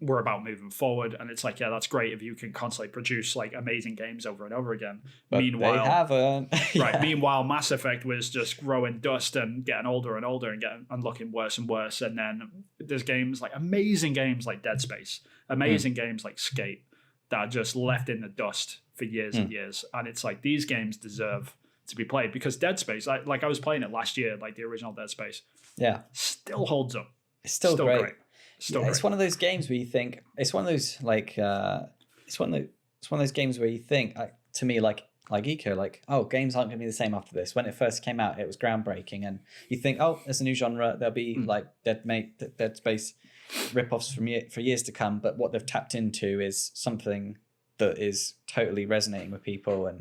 We're about moving forward, and it's like, yeah, that's great if you can constantly produce like amazing games over and over again.
But
meanwhile,
they haven't.
right. Meanwhile, Mass Effect was just growing dust and getting older and older and looking worse and worse. And then there's games like amazing games like Dead Space, amazing games like Skate that are just left in the dust for years and years. And it's like, these games deserve to be played, because Dead Space, I was playing it last year, like the original Dead Space.
Yeah,
still holds up.
It's still great.
It's
one of those games where you think it's one of those like it's one of those games where you think, to me, like Eco, like, oh, games aren't going to be the same after this. When it first came out, it was groundbreaking, and you think, oh, there's a new genre. There'll be like Dead Space rip-offs for years to come. But what they've tapped into is something that is totally resonating with people,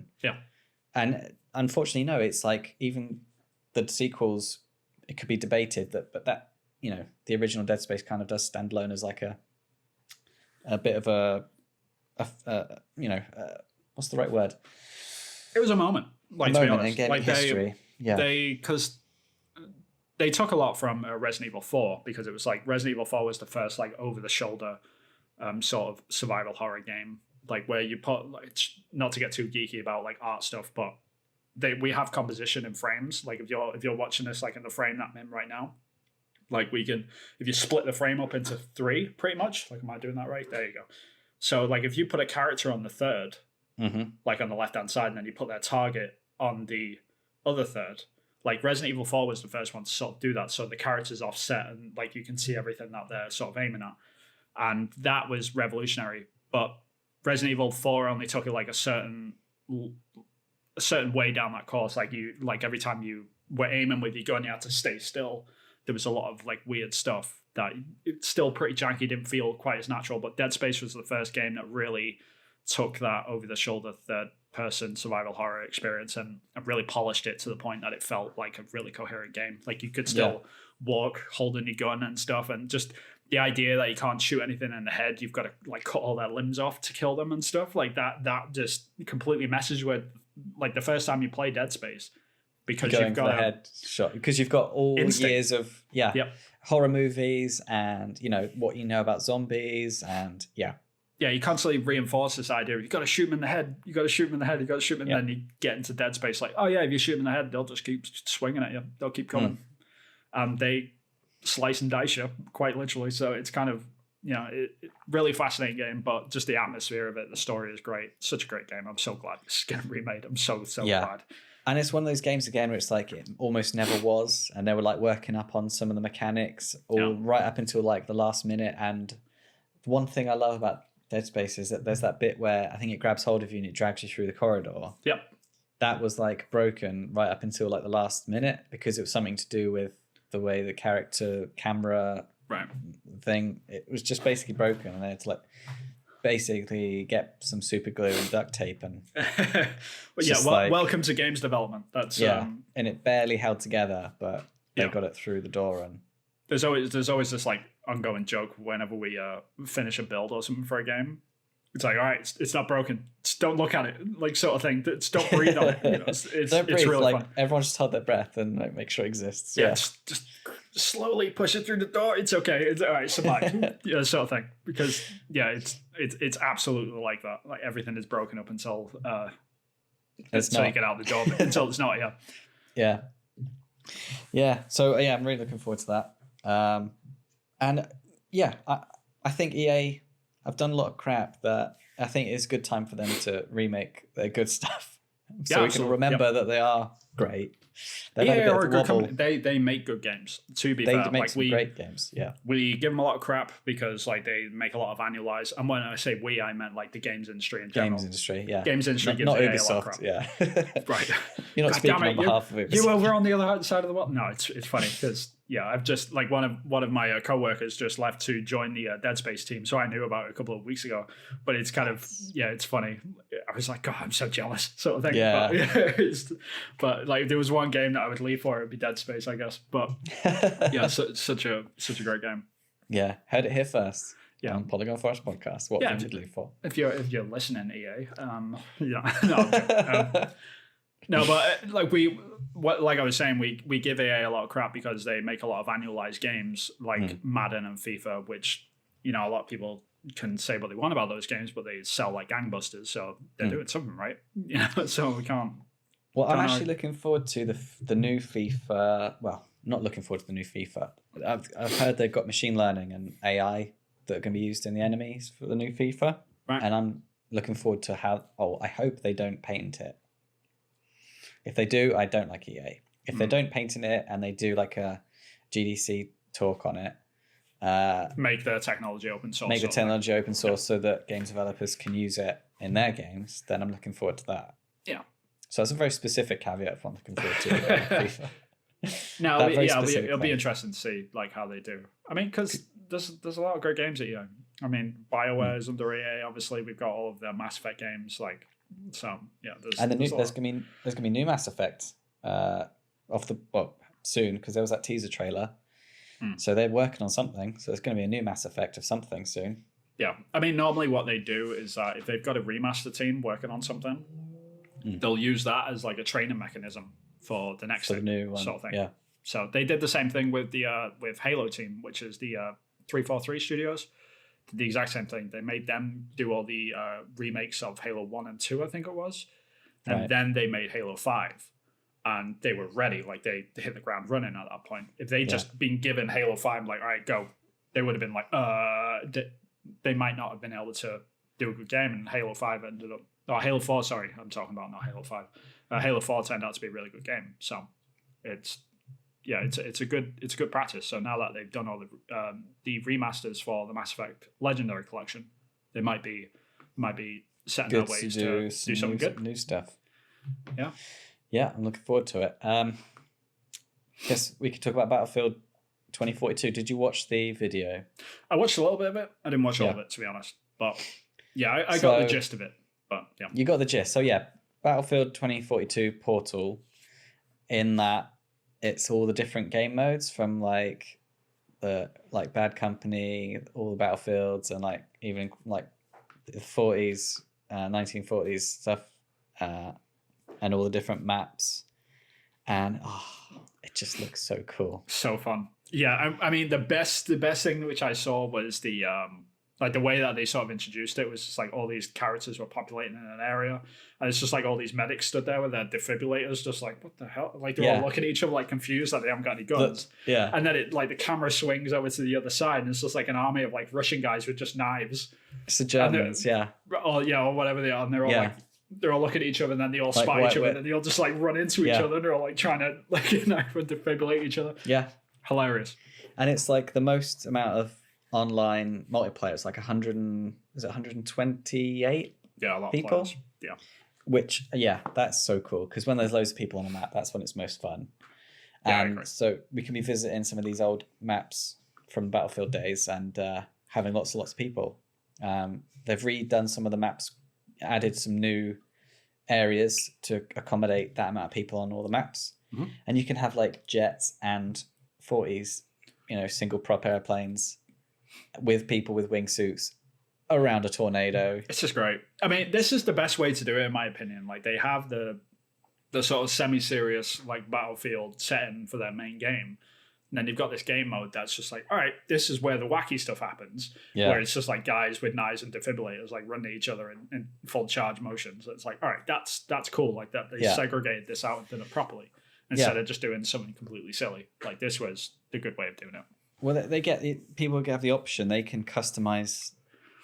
and unfortunately, no, it's like even the sequels, it could be debated but that. You know, the original Dead Space kind of does stand alone as like a bit of a what's the right word?
It was a moment, like,
to
be honest,
in gaming
like
history.
Because they took a lot from Resident Evil 4, because it was like Resident Evil 4 was the first like over the shoulder sort of survival horror game, like where you put, like, not to get too geeky about like art stuff, but we have composition in frames. Like if you're watching this like in the frame that I'm in right now. Like, we can, if you split the frame up into 3, pretty much, like, am I doing that right? There you go. So, like, if you put a character on the third, like on the left-hand side, and then you put their target on the other third, like Resident Evil 4 was the first one to sort of do that. So the character's offset, and like you can see everything that they're sort of aiming at. and that was revolutionary. But Resident Evil 4 only took it like a certain way down that course. Like every time you were aiming with your gun, you had to stay still. There was a lot of like weird stuff that it's still pretty janky, didn't feel quite as natural. But Dead Space was the first game that really took that over the shoulder third person survival horror experience and really polished it to the point that it felt like a really coherent game. Like you could still walk holding your gun and stuff, and just the idea that you can't shoot anything in the head, you've got to like cut all their limbs off to kill them and stuff like that just completely messes with like the first time you play Dead Space, because
Going
you've got
for the head shot, because you've got all
instinct.
years of horror movies and what you know about zombies and
you constantly reinforce this idea. You got to shoot them in the head. You got to shoot them in the head. You got to shoot them, and then you get into Dead Space. Like, oh yeah, if you shoot them in the head, they'll just keep swinging at you. They'll keep coming. They slice and dice you quite literally. So it's kind of really fascinating game. But just the atmosphere of it, the story is great. Such a great game. I'm so glad it's getting remade. I'm so glad.
And it's one of those games again where it's like it almost never was, and they were like working up on some of the mechanics right up until like the last minute. And one thing I love about Dead Space is that there's that bit where I think it grabs hold of you and it drags you through the corridor.
Yep.
That was like broken right up until like the last minute, because it was something to do with the way the character camera thing. It was just basically broken, and they had to like basically get some super glue and duct tape and
welcome to games development. That's
and it barely held together, but they got it through the door. And
there's always this like ongoing joke whenever we finish a build or something for a game. It's like, all right, it's not broken. Just don't look at it, like sort of thing. Just don't breathe on it. It's really
like
fun.
everyone just hold their breath and like make sure it exists.
Just slowly push it through the door. It's okay. It's all right. Survive. Sort of thing. Because it's absolutely like that. Like everything is broken up until you get out the door. Until it's not.
Yeah. So I'm really looking forward to that. And I think EA have done a lot of crap that I think it's a good time for them to remake their good stuff, so we can remember that they are great. They've had a bit of a
good
wobble.
company. They make good games. To be
they
fair,
make some great games. Yeah,
we give them a lot of crap because like they make a lot of annualized. And when I say we, I meant like the games industry in general.
Games industry
gives
not
EA
Ubisoft.
a lot of crap.
Yeah,
right.
You're not speaking on behalf of Ubisoft.
You over on the other side of the world. No, it's funny because I've just like one of my coworkers just left to join the Dead Space team, so I knew about it a couple of weeks ago. But it's kind of it's funny. I was like, God, I'm so jealous, sort of thing.
Yeah.
But like there was one game that I would leave for, it'd be Dead Space, I guess. But such a great game.
Yeah, heard it here first.
Yeah,
on Polygon Forest podcast. What game would leave for?
If you're listening, EA. No, but like I was saying, we give EA a lot of crap because they make a lot of annualized games like Madden and FIFA, which a lot of people can say what they want about those games, but they sell like gangbusters, so they're doing something right. So we can't.
Well, I'm actually looking forward to the new FIFA. Well, not looking forward to the new FIFA. I've heard they've got machine learning and AI that are going to be used in the enemies for the new FIFA, and I'm looking forward to how. Oh, I hope they don't patent it. If they do, I don't like EA. If they don't patent it and they do like a GDC talk on it,
make the technology open source.
Make the technology open source so that games developers can use it in their games. Then I'm looking forward to that.
Yeah.
So that's a very specific caveat if I'm looking forward to FIFA.
No, it'll be interesting to see like how they do. I mean, because there's a lot of great games at EA. I mean, BioWare is under EA. Obviously, we've got all of the Mass Effect games. Like, so there's gonna be new Mass Effect soon, because there was that teaser trailer. So they're working on something. So there's going to be a new Mass Effect of something soon. Yeah, I mean, normally what they do is if they've got a remaster team working on something, they'll use that as like a training mechanism for the next
new one.
Sort of thing.
Yeah.
So they did the same thing with the with Halo team, which is the 343 Studios. Did the exact same thing. They made them do all the remakes of Halo 1 and 2, I think it was. And then they made Halo 5. And they were ready. Like, they hit the ground running at that point. If they'd just been given Halo 5, like, all right, go, they would have been like, they might not have been able to do a good game. And Halo 5 ended up, Halo 4, sorry, I'm talking about, not Halo 5. Halo 4 turned out to be a really good game. So it's it's a good practice. So now that they've done all the remasters for the Mass Effect Legendary Collection, they might be setting their ways to do something good,
new stuff.
Yeah,
I'm looking forward to it. Guess we could talk about Battlefield 2042. Did you watch the video?
I watched a little bit of it. I didn't watch all of it, to be honest. But yeah, I got the gist of it. But yeah,
you got the gist. So yeah, Battlefield 2042 Portal. In that, it's all the different game modes from like the Bad Company, all the Battlefields, and like even like the 40s, 1940s stuff, and all the different maps. And it just looks so cool.
So fun. Yeah, I mean the best thing which I saw was the like the way that they sort of introduced it was just like all these characters were populating in an area, and it's just like all these medics stood there with their defibrillators, just like what the hell? Like they're all looking at each other like confused that they haven't got any guns. And then it like the camera swings over to the other side, and it's just like an army of like Russian guys with just knives.
It's the Germans,
or whatever they are, and they're all like. They're all looking at each other, and then they all spot each other, and then they all just like run into each other, and they're all like trying to like defibrillate each other.
Yeah,
hilarious.
And it's like the most amount of online multiplayer. It's like 128?
Yeah, a lot
people.
Of players. Yeah.
Which that's so cool because when there's loads of people on a map, that's when it's most fun.
Yeah,
and so we can be visiting some of these old maps from Battlefield days and having lots and lots of people. They've redone some of the maps, added some new areas to accommodate that amount of people on all the maps.
Mm-hmm.
And you can have like jets and 40s, single prop airplanes with people with wingsuits around a tornado.
It's just great. I mean, this is the best way to do it, in my opinion. Like they have the sort of semi-serious like Battlefield setting for their main game. And then you've got this game mode that's just like, all right, this is where the wacky stuff happens. Yeah. Where it's just like guys with knives and defibrillators like running at each other in full charge motion. So it's like, all right, that's cool. Like that they segregated this out and did it properly instead of just doing something completely silly. Like this was the good way of doing it.
Well, people have the option. They can customize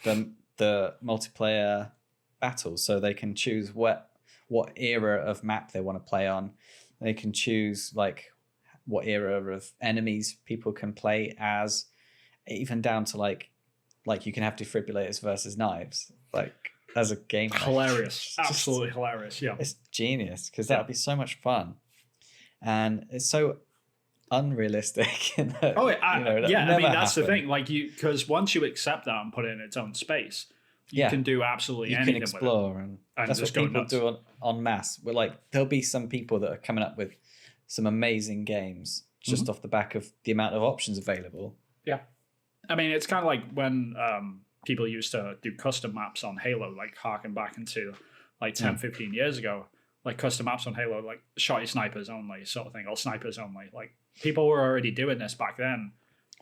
the multiplayer battles, so they can choose what era of map they want to play on. They can choose like what era of enemies people can play as, even down to like you can have defibrillators versus knives, like as a game.
Hilarious, absolutely hilarious. Yeah,
it's genius because that would be so much fun, and it's so unrealistic.
I mean that's the thing. Like because once you accept that and put it in its own space, you can do absolutely anything. You can explore,
and that's what people do en masse. But like there'll be some people that are coming up with some amazing games just off the back of the amount of options available.
Yeah. I mean, it's kind of like when people used to do custom maps on Halo, like harken back into like 10, 15 years ago, like custom maps on Halo, like shotty snipers only sort of thing, or snipers only. Like people were already doing this back then.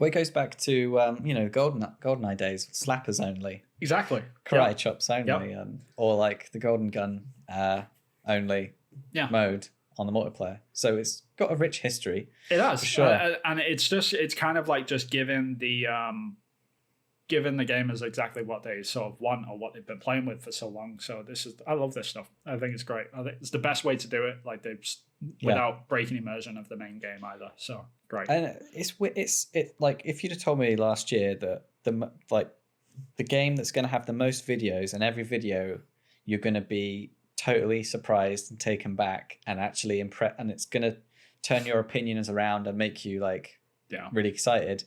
Well, it goes back to, GoldenEye days, slappers only.
Exactly.
Karate chops only, or like the Golden Gun only mode on the multiplayer. So it's got a rich history.
It has,
for sure.
And it's kind of like just giving the gamers exactly what they sort of want or what they've been playing with for so long. So I love this stuff. I think it's great. I think it's the best way to do it. Like without breaking immersion of the main game either. So great.
And it's like if you'd have told me last year that the game that's going to have the most videos, and every video you're going to be totally surprised and taken back and actually impressed, and it's going to turn your opinions around and make you really excited.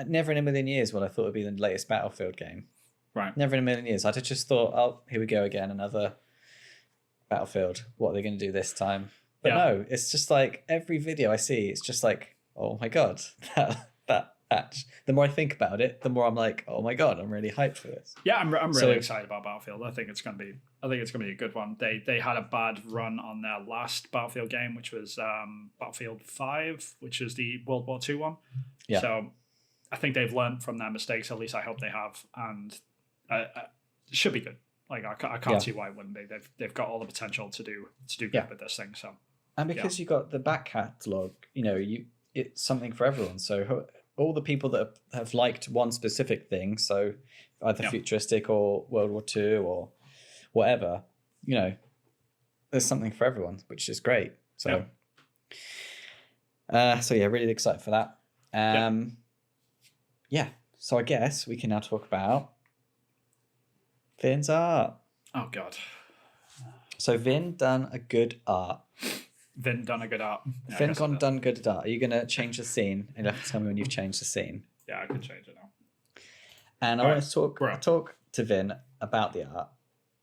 Never in a million years would I thought it would be the latest Battlefield game.
Right.
Never in a million years. I'd have just thought, oh, here we go again, another Battlefield. What are they going to do this time? But no, it's just like every video I see, it's just like, oh my God, that patch. The more I think about it, the more I'm like, oh my God, I'm really hyped for this.
Yeah, I'm really excited about Battlefield. I think it's gonna be a good one. They had a bad run on their last Battlefield game, which was Battlefield 5, which is the World War II one. Yeah. So I think they've learned from their mistakes. At least I hope they have, and it should be good. Like I can't see why it wouldn't be. They've got all the potential to do good with this thing. So
and because you got the back catalogue, it's something for everyone. So all the people that have liked one specific thing, so either futuristic or World War II or whatever, there's something for everyone, which is great. So So yeah, really excited for that. Yeah. So I guess we can now talk about Vin's art.
Oh God.
So Vin done a good art.
Vin done a good art. Yeah,
Vin done good art. Are you gonna change the scene? And you have to tell me when you've changed the scene.
Yeah, I can change it now.
And I want to talk to Vin about the art.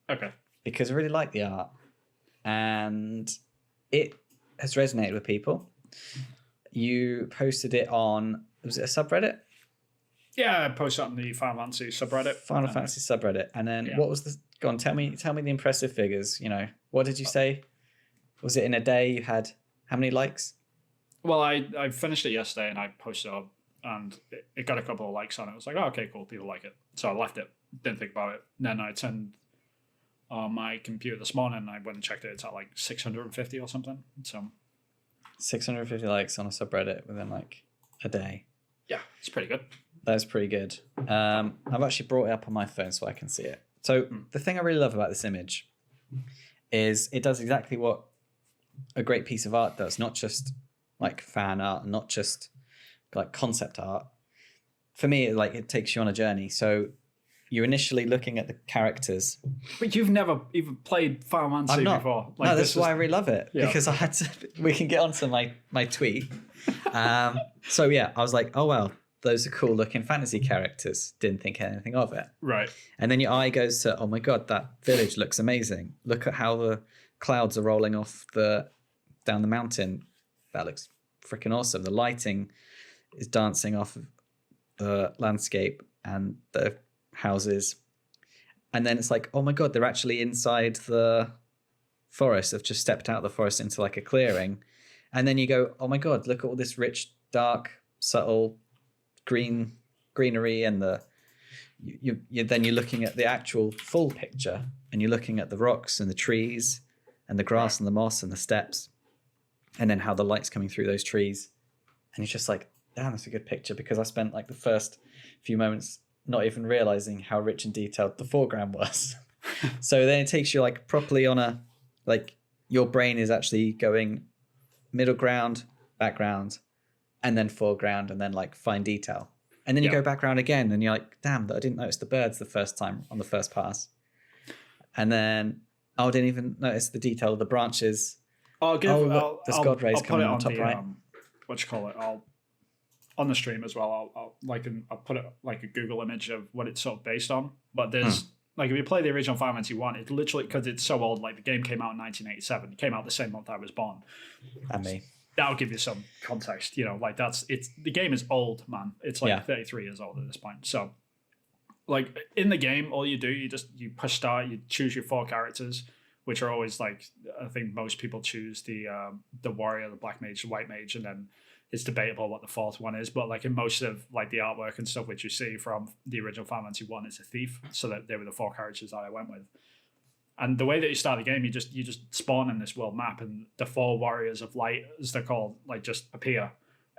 Okay.
Because I really like the art. And it has resonated with people. You posted it on, was it a subreddit?
Yeah, I posted it on the Fan-Artsy subreddit.
Final Fantasy subreddit. And then what was the, go on, tell me the impressive figures. You know, what did you say? Was it in a day you had how many likes?
Well, I finished it yesterday and I posted it up and it got a couple of likes on it. I was like, oh, okay, cool, people like it. So I left it, didn't think about it. Then I turned on my computer this morning and I went and checked it. It's at like 650 or something. So
650 likes on a subreddit within like a day.
Yeah, it's pretty good.
That's pretty good. I've actually brought it up on my phone so I can see it. So the thing I really love about this image is it does exactly what a great piece of art does, not just like fan art, not just like concept art. For me, it takes you on a journey. So you're initially looking at the characters.
But you've never even played Fan-Artsy before.
Like, no, that's why I really love it. Yeah. Because I had to, we can get onto my tweet. So yeah, I was like, oh, well, those are cool looking fantasy characters. Didn't think anything of it.
Right. And
then your eye goes to, oh my God, that village looks amazing. Look at how the clouds are rolling off down the mountain. That looks freaking awesome. The lighting is dancing off of the landscape and the houses. And then it's like, oh my God, they're actually inside the forest. They've just stepped out of the forest into like a clearing. And then you go, oh my God, look at all this rich, dark, subtle greenery and then you're looking at the actual full picture and you're looking at the rocks and the trees and the grass and the moss and the steps and then how the light's coming through those trees. And it's just like, damn, that's a good picture, because I spent like the first few moments not even realizing how rich and detailed the foreground was. So then it takes you like properly on a, like your brain is actually going middle ground, background, and then foreground, and then like fine detail. And then you go background again and you're like, damn, I didn't notice the birds the first time on the first pass. And then I didn't even notice the detail of the branches.
There's
God rays coming on top right.
On the stream as well, I'll put it like a Google image of what it's sort of based on. But there's like, if you play the original Fan-Artsy 1, it's literally, because it's so old, like the game came out in 1987. It came out the same month I was born.
And me.
That'll give you some context, like the game is old, man. It's like 33 years old at this point. So like in the game, all you do, you push start, you choose your 4 characters, which are always like, I think most people choose the warrior, the black mage, the white mage, and then it's debatable what the 4th one is. But like in most of like the artwork and stuff which you see from the original Fan-Artsy 1, it's a thief. So that they were the 4 characters that I went with. And the way that you start the game, you just spawn in this world map, and the 4 warriors of light, as they're called, like just appear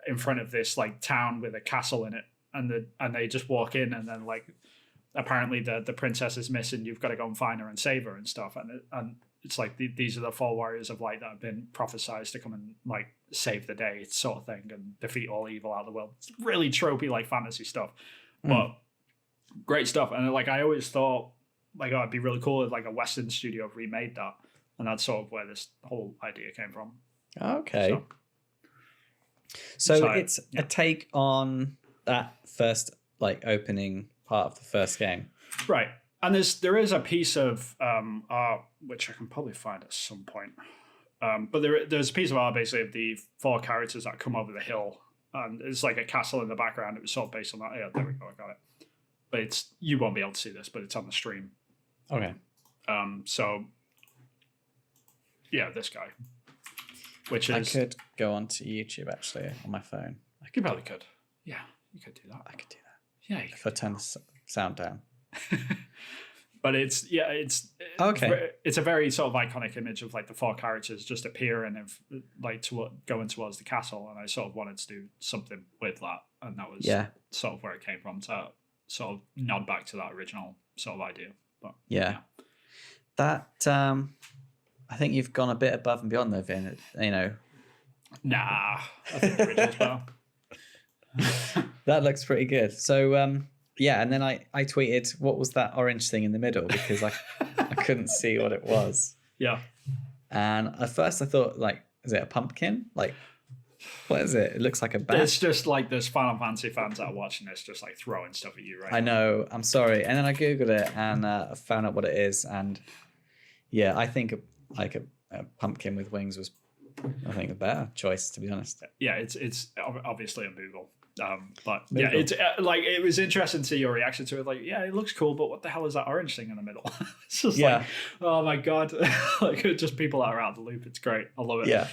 in front of this like town with a castle in it, and they just walk in, and then like apparently the princess is missing. You've got to go and find her and save her and stuff, and it's like these are the 4 warriors of light that have been prophesized to come and like save the day, sort of thing, and defeat all evil out of the world. It's really tropey like fantasy stuff, but great stuff. And like I always thought, like, it'd be really cool if like a Western studio remade that, and that's sort of where this whole idea came from.
Okay. So it's a take on that first like opening part of the first game,
right? And there is a piece of art which I can probably find at some point, but there's a piece of art basically of the 4 characters that come over the hill, and it's like a castle in the background. It was sort of based on that. Yeah, there we go, I got it. But you won't be able to see this, but it's on the stream.
Okay.
So yeah, this guy, which is,
I could go onto YouTube actually on my phone.
You probably could. Yeah, you could do that.
I could do that.
Yeah,
if I turn the sound down.
But it's
okay.
It's a very sort of iconic image of like the 4 characters just appearing and like going towards the castle, and I sort of wanted to do something with that, and that was sort of where it came from, to sort of nod back to that original sort of idea. But
that I think you've gone a bit above and beyond though, Vin.
Nah, I think the original's better.
That looks pretty good. So yeah, and then I tweeted, what was that orange thing in the middle, because I couldn't see what it was.
Yeah.
And at first I thought, like, is it a pumpkin? Like, what is it? It looks like a bat.
It's just like there's Final Fantasy fans that are watching this just like throwing stuff at you right
I know, I'm sorry. And then I googled it and I found out what it is, and yeah, I think like a pumpkin with wings was, I think, a better choice, to be honest.
Yeah, it's obviously a Moogle. But
Moogle.
yeah, it's like it was interesting to see your reaction to it. Like, yeah, it looks cool, but what the hell is that orange thing in the middle? It's just like, oh my god, like just people that are out of the loop. It's great. I love it.
Yeah,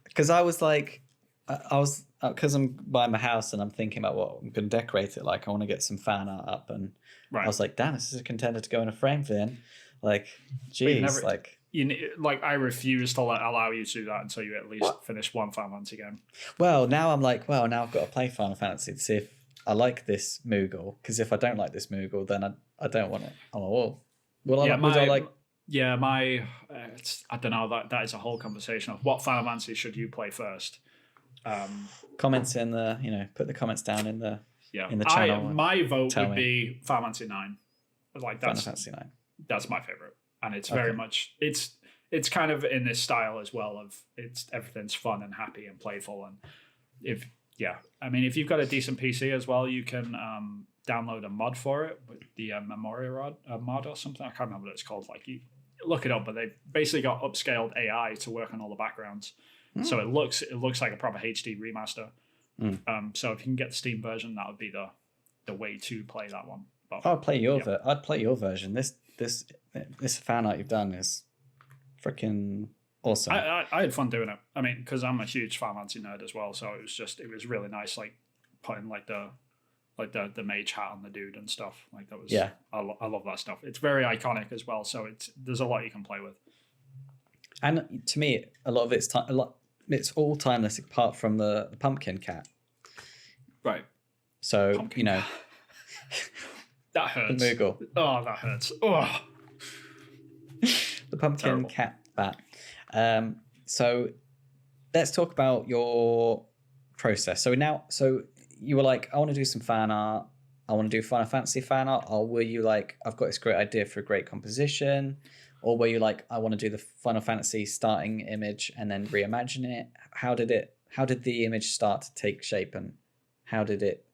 because I was like, because I'm buying my house and I'm thinking about what I'm going to decorate it like. I want to get some fan art up, and I was like, damn, this is a contender to go in a frame, Vin. Like, geez, like.
I refuse to allow you to do that until you at least finish one Final Fantasy game.
Well, now I'm like, now I've got to play Final Fantasy to see if I like this Moogle. Because if I don't like this Moogle, then I don't want it. Oh, well, I don't know. That is a whole conversation of what Final Fantasy should you play first. Comments in the, put the comments down in the channel.
My vote would be Final Fantasy 9. Like
Final Fantasy 9.
That's my favorite. And it's very much it's kind of in this style as well of everything's fun and happy and playful. And if you've got a decent PC as well, you can download a mod for it with the Memoria mod or something. I can't remember what it's called. Like, you look it up, but they've basically got upscaled AI to work on all the backgrounds, so it looks like a proper HD remaster. So if you can get the Steam version, that would be the way to play that one. But,
I'd play your version. This fan art you've done is freaking awesome.
I had fun doing it. I mean, because I'm a huge Final Fantasy nerd as well, so it was really nice, like putting like the mage hat on the dude and stuff. Like, that was I love that stuff. It's very iconic as well, so there's a lot you can play with.
And to me, a lot of it's all timeless apart from the pumpkin cat.
Right.
So
pumpkin. That hurts.
The Moogle.
Oh, that hurts. Oh.
The pumpkin cat bat. So let's talk about your process. So you were like, I want to do some fan art. I want to do Final Fantasy fan art. Or were you like, I've got this great idea for a great composition? Or were you like, I want to do the Final Fantasy starting image and then reimagine it? How did the image start to take shape, and how did it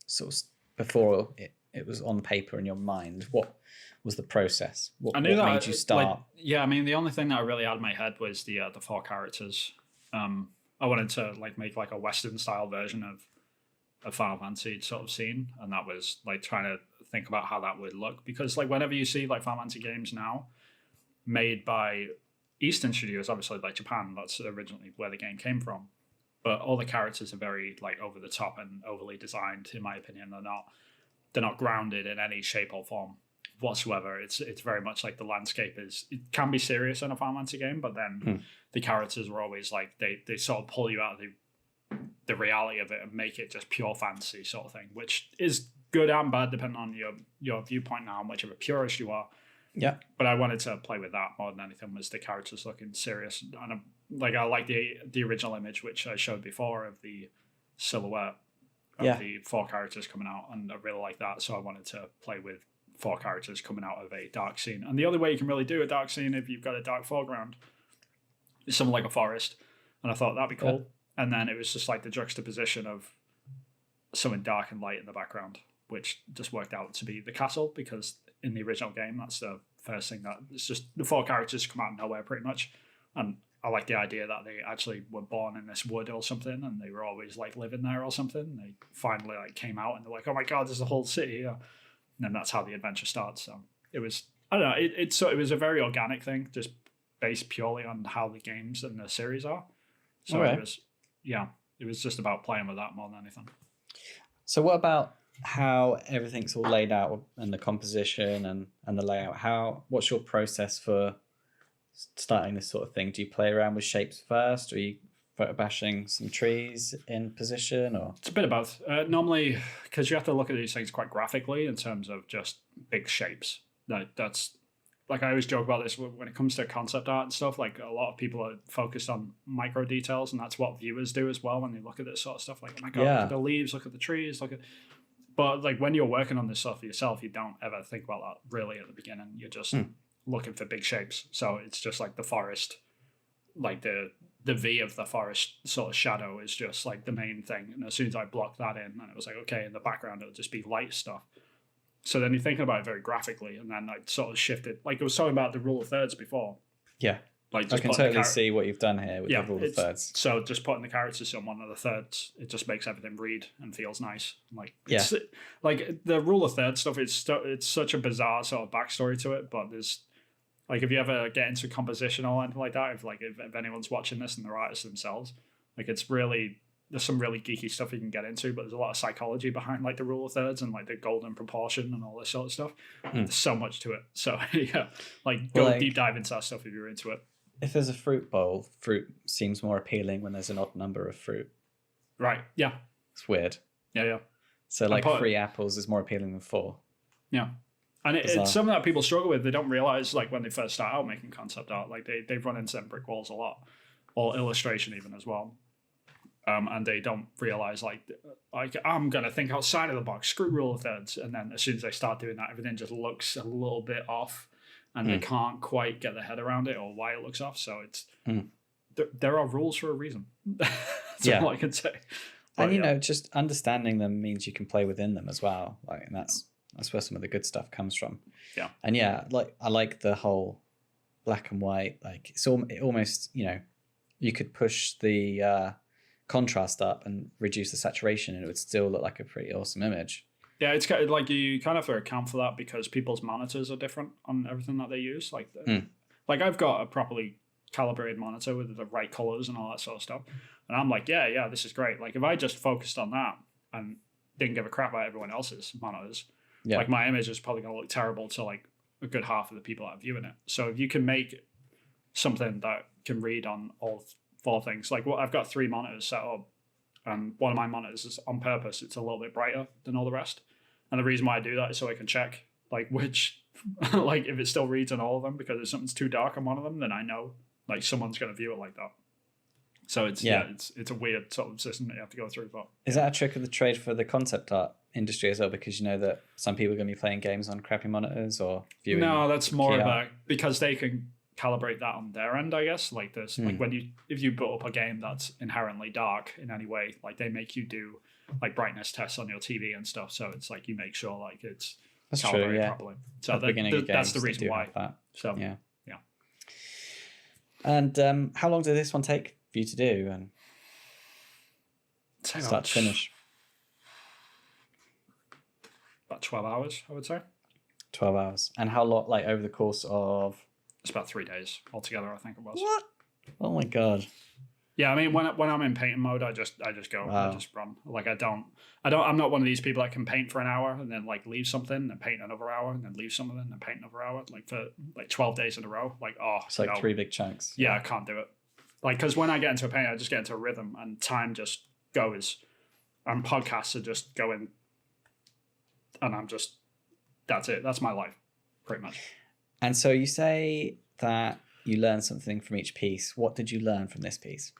sort of, before it was on paper in your mind, what was the process? What made you start?
The only thing that I really had in my head was the 4 characters. I wanted to make a Western style version of a Final Fantasy sort of scene, and that was like trying to think about how that would look, because like whenever you see like Final Fantasy games now made by Eastern studios, obviously like Japan, that's originally where the game came from, but all the characters are very like over the top and overly designed. In my opinion, they're not grounded in any shape or form whatsoever. It's very much like the landscape it can be serious in a Final Fantasy game, but then the characters were always like they sort of pull you out of the reality of it and make it just pure fantasy sort of thing, which is good and bad depending on your viewpoint now and whichever purist you are.
Yeah.
But I wanted to play with that more than anything, was the characters looking serious. And I like the original image which I showed before of the silhouette of the 4 characters coming out, and I really like that. So I wanted to play with 4 characters coming out of a dark scene. And the only way you can really do a dark scene if you've got a dark foreground is something like a forest. And I thought that'd be cool. Yeah. And then it was just like the juxtaposition of something dark and light in the background, which just worked out to be the castle, because in the original game, that's the first thing that it's just the 4 characters come out of nowhere pretty much. And I like the idea that they actually were born in this wood or something, and they were always like living there or something. They finally like came out and they're like, oh my god, there's a whole city here. And then that's how the adventure starts. So it was, I don't know, it was a very organic thing, just based purely on how the games and the series are. So it was just about playing with that more than anything.
So what about how everything's all laid out and the composition and the layout? What's your process for starting this sort of thing? Do you play around with shapes first, or are you photo bashing some trees in position, or? It's
a bit of both. Normally, because you have to look at these things quite graphically in terms of just big shapes. That's like I always joke about this when it comes to concept art and stuff. Like a lot of people are focused on micro details, and that's what viewers do as well when they look at this sort of stuff. Like, oh my god, look at the leaves, look at the trees, look at. But like when you're working on this stuff for yourself, you don't ever think about that really at the beginning. You're just looking for big shapes. So it's just like the forest, like the V of the forest sort of shadow is just like the main thing. And as soon as I blocked that in, and it was like, okay, in the background it'll just be light stuff. So then you're thinking about it very graphically, and then I sort of shifted. Like I was talking about the rule of thirds before.
Yeah.
Like
I can totally see what you've done here with the rule of thirds.
So just putting the characters on one of the thirds, it just makes everything read and feels nice. Like like the rule of thirds stuff. It's such a bizarre sort of backstory to it, but there's like if you ever get into composition or anything like that, if anyone's watching this and they're artists themselves, like it's really there's some really geeky stuff you can get into, but there's a lot of psychology behind like the rule of thirds and like the golden proportion and all this sort of stuff. There's so much to it. So yeah, like go deep dive into that stuff if you're into it.
If there's a fruit bowl, fruit seems more appealing when there's an odd number of fruit.
Right. Yeah.
It's weird.
Yeah.
So like 3 apples is more appealing than 4.
Yeah. And it's something that people struggle with. They don't realize like when they first start out making concept art, like they run into them brick walls a lot, or illustration even as well. And they don't realize like I'm gonna think outside of the box, screw rule of thirds, and then as soon as they start doing that, everything just looks a little bit off, and they can't quite get their head around it or why it looks off. So it's there are rules for a reason. That's all I can say. But,
and you know, just understanding them means you can play within them as well. Like, and that's where some of the good stuff comes from.
Yeah.
And yeah, like I like the whole black and white. Like it almost, you know, you could push the contrast up and reduce the saturation and it would still look like a pretty awesome image.
Yeah, it's kind of like you kind of have to account for that because people's monitors are different on everything that they use. Like, like I've got a properly calibrated monitor with the right colors and all that sort of stuff, and I'm like, yeah, this is great. Like if I just focused on that and didn't give a crap about everyone else's monitors, like my image is probably going to look terrible to like a good half of the people that are viewing it. So if you can make something that can read on all 4 things, like I've got 3 monitors set up, and one of my monitors is on purpose. It's a little bit brighter than all the rest. And the reason why I do that is so I can check like which, like if it still reads on all of them, because if something's too dark on one of them, then I know like someone's going to view it like that. So it's it's a weird sort of system that you have to go through. But
is that a trick of the trade for the concept art industry as well? Because you know that some people are going to be playing games on crappy monitors or viewing.
No, that's more about because they can calibrate that on their end, I guess. Like this, like if you put up a game that's inherently dark in any way, like they make you do like brightness tests on your TV and stuff. So it's like you make sure like it's calibrated properly. So that's the reason why.
That.
So
yeah. And how long did this one take for you to do and start to finish?
About 12 hours, I would say.
12 hours. And how long, like over the course of?
It's about 3 days altogether, I think it was.
What? Oh my God.
Yeah, I mean, when I'm in painting mode, I just go, I just run. Like I'm not one of these people that can paint for an hour and then like leave something and paint another hour and then leave something and paint another hour, like for like 12 days in a row. Like,
it's like 3 big chunks.
Yeah, I can't do it. Like, because when I get into a paint, I just get into a rhythm and time just goes. And podcasts are just going, and that's it. That's my life, pretty much.
And so you say that you learn something from each piece. What did you learn from this piece?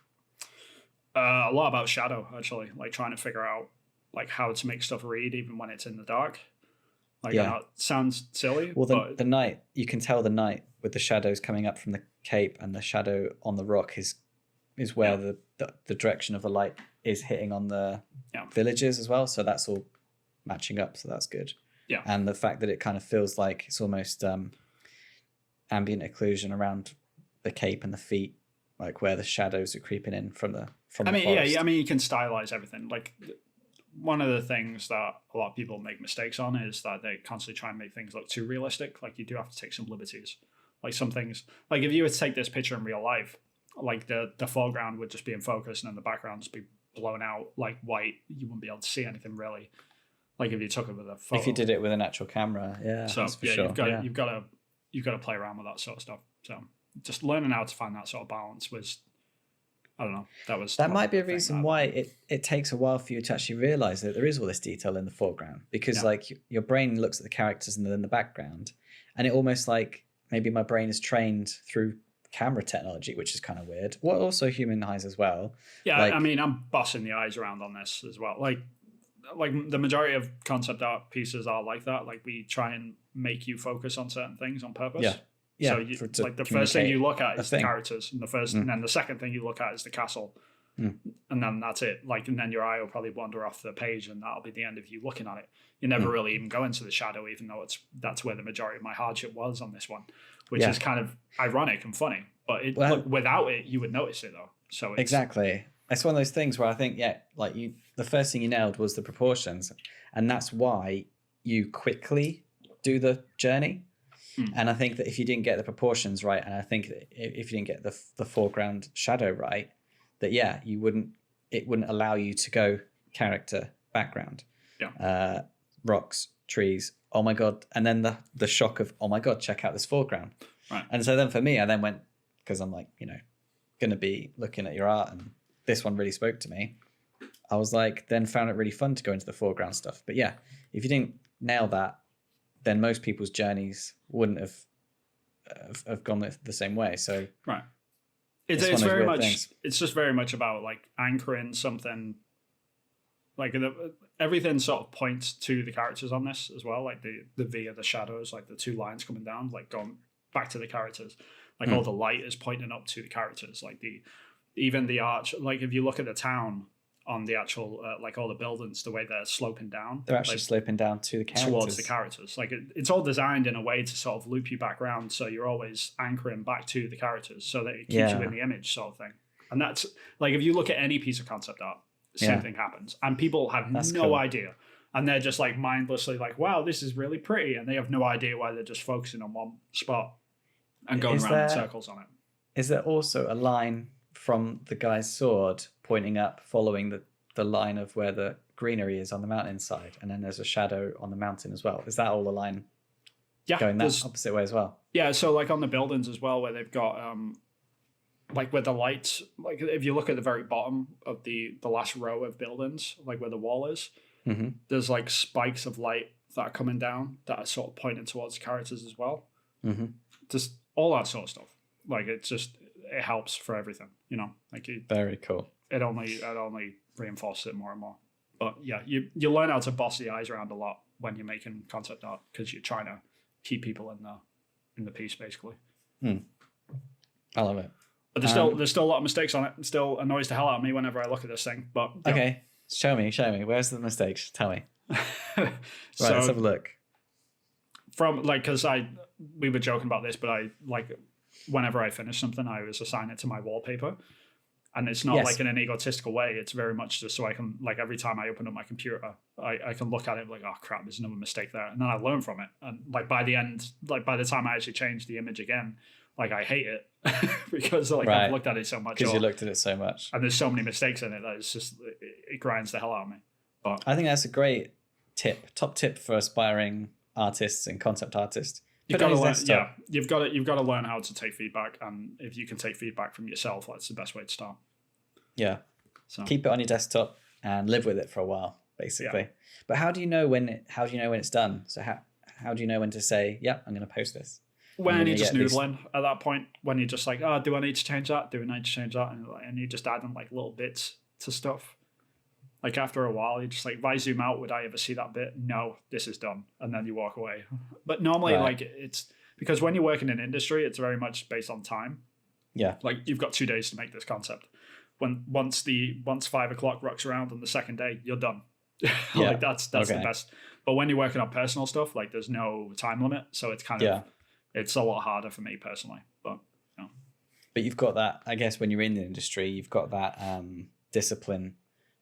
A lot about shadow, actually. Like trying to figure out like how to make stuff read even when it's in the dark. Like, I know it sounds silly.
Well, the night, you can tell the night with the shadows coming up from the cape and the shadow on the rock is where the direction of the light is hitting on the villages as well. So that's all matching up. So that's good.
Yeah.
And the fact that it kind of feels like it's almost ambient occlusion around the cape and the feet, like where the shadows are creeping in from the forest.
Yeah. I mean, you can stylize everything. Like one of the things that a lot of people make mistakes on is that they constantly try and make things look too realistic. Like you do have to take some liberties. Like some things, like if you were to take this picture in real life, like the foreground would just be in focus and then the background just be blown out like white. You wouldn't be able to see anything really. Like if you took it with a photo.
If you did it with an actual camera,
So
that's for sure.
You've got to play around with that sort of stuff. So just learning how to find that sort of balance was, I don't know. That
might be a reason why it takes a while for you to actually realize that there is all this detail in the foreground, because like your brain looks at the characters and then the background, and it almost like maybe my brain is trained through camera technology, which is kind of weird. Well, also human eyes as well.
Yeah,
like,
I mean, I'm busting the eyes around on this as well. Like the majority of concept art pieces are like that. Like we try and make you focus on certain things on purpose.
Yeah. Yeah.
So like the first thing you look at is the characters, and and then the second thing you look at is the castle, and then that's it. Like, and then your eye will probably wander off the page, and that'll be the end of you looking at it. You never really even go into the shadow, even though that's where the majority of my hardship was on this one, which is kind of ironic and funny. But look, without it, you would notice it though. So
exactly, it's one of those things where I think, like the first thing you nailed was the proportions, and that's why you quickly do the journey. And I think that if you didn't get the proportions right, and I think that if you didn't get the foreground shadow right, that it wouldn't allow you to go character, background, rocks, trees, oh my god, and then the shock of, oh my god, check out this foreground.
Right.
And so then for me, I then went, because I'm like, going to be looking at your art, and this one really spoke to me. I was like, then found it really fun to go into the foreground stuff. But yeah, if you didn't nail that, then most people's journeys wouldn't have gone the same way. So
right, it's very much things. It's just very much about like anchoring something. Like everything sort of points to the characters on this as well. Like the V of the shadows, like the two lines coming down, like going back to the characters. Like all the light is pointing up to the characters. Like even the arch. Like if you look at the town on the actual like all the buildings, the way they're sloping down,
they're actually sloping down to the characters,
towards the characters. Like it's all designed in a way to sort of loop you back around, so you're always anchoring back to the characters, so that it keeps you in the image, sort of thing. And that's like if you look at any piece of concept art, same thing happens, and people have no idea, and they're just like mindlessly like, wow, this is really pretty, and they have no idea why they're just focusing on one spot and going around in circles on it.
Is there also a line from the guy's sword pointing up, following the line of where the greenery is on the mountainside, and then there's a shadow on the mountain as well? Is that all a line going that opposite way as well?
Yeah, so like on the buildings as well, where they've got like where the lights, like if you look at the very bottom of the last row of buildings, like where the wall is, there's like spikes of light that are coming down that are sort of pointing towards the characters as well. Just all that sort of stuff. Like it helps for everything, like
very cool.
It only reinforces it more and more. But yeah, you learn how to boss the eyes around a lot when you're making concept art, because you're trying to keep people in the piece basically.
I love it.
But there's still a lot of mistakes on it. It still annoys the hell out of me whenever I look at this thing. But
okay, show me. Where's the mistakes? Tell me. Right, let's have a look.
From like, because we were joking about this, but I like whenever I finish something, I always assign it to my wallpaper. And it's not like in an egotistical way. It's very much just so I can, like, every time I open up my computer, I can look at it like, oh crap, there's another mistake there. And then I learn from it. And like by the end, like by the time I actually change the image again, like I hate it because like I've looked at it so much.
Because you looked at it so much.
And there's so many mistakes in it that it's just, it grinds the hell out of me. But
I think that's a great top tip for aspiring artists and concept artists.
You've got to learn, you've got to learn how to take feedback, and if you can take feedback from yourself, that's the best way to start.
Yeah, so keep it on your desktop and live with it for a while, basically. Yeah. But how do you know when it's done? So how do you know when to say, yeah, I'm going to post this?
When you're just noodling at that point, when you're just like, oh, do I need to change that? Do I need to change that? And you're just adding like little bits to stuff. Like after a while, you're just like, if I zoom out, would I ever see that bit? No, this is done. And then you walk away. But normally, like it's because when you're working in industry, it's very much based on time.
Yeah.
Like you've got 2 days to make this concept. Once 5 o'clock rocks around on the second day, you're done. Like that's the best. But when you're working on personal stuff, like there's no time limit. So it's kind of, it's a lot harder for me personally. But,
But you've got that, I guess, when you're in the industry, you've got that discipline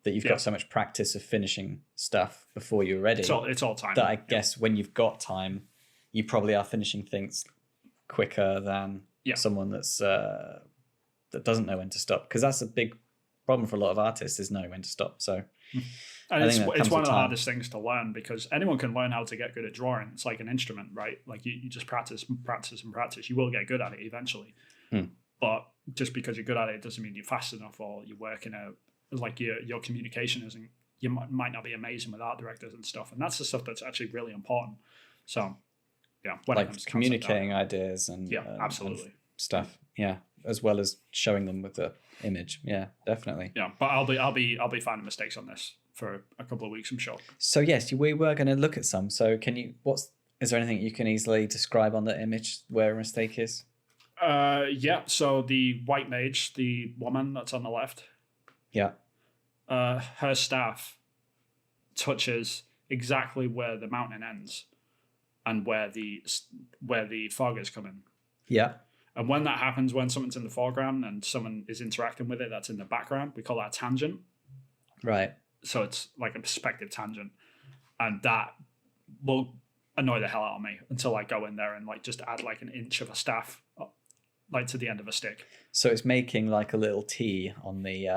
that you've got so much practice of finishing stuff before you're ready.
It's all time.
That I guess when you've got time, you probably are finishing things quicker than someone that's that doesn't know when to stop. Because that's a big problem for a lot of artists, is know when to stop. So,
and it's one of the hardest things to learn, because anyone can learn how to get good at drawing. It's like an instrument, right? Like you just practice and practice and practice. You will get good at it eventually. But just because you're good at it doesn't mean you're fast enough, or you work in like your communication isn't, you might not be amazing with art directors and stuff, and that's the stuff that's actually really important. So yeah, when it
like
comes to
communicating ideas and
absolutely
and stuff. Yeah, as well as showing them with the image. Yeah, definitely.
Yeah, but I'll be finding mistakes on this for a couple of weeks, I'm sure.
So yes, we were going to look at some. So is there anything you can easily describe on the image where a mistake is?
Yeah. So the white mage, the woman that's on the left,
Yeah.
her staff touches exactly where the mountain ends and where the fog is coming.
Yeah.
And when that happens, when something's in the foreground and someone is interacting with it that's in the background, we call that a tangent.
Right.
So it's like a perspective tangent. And that will annoy the hell out of me until I go in there and like just add like an inch of a staff like to the end of a stick.
So it's making like a little T on the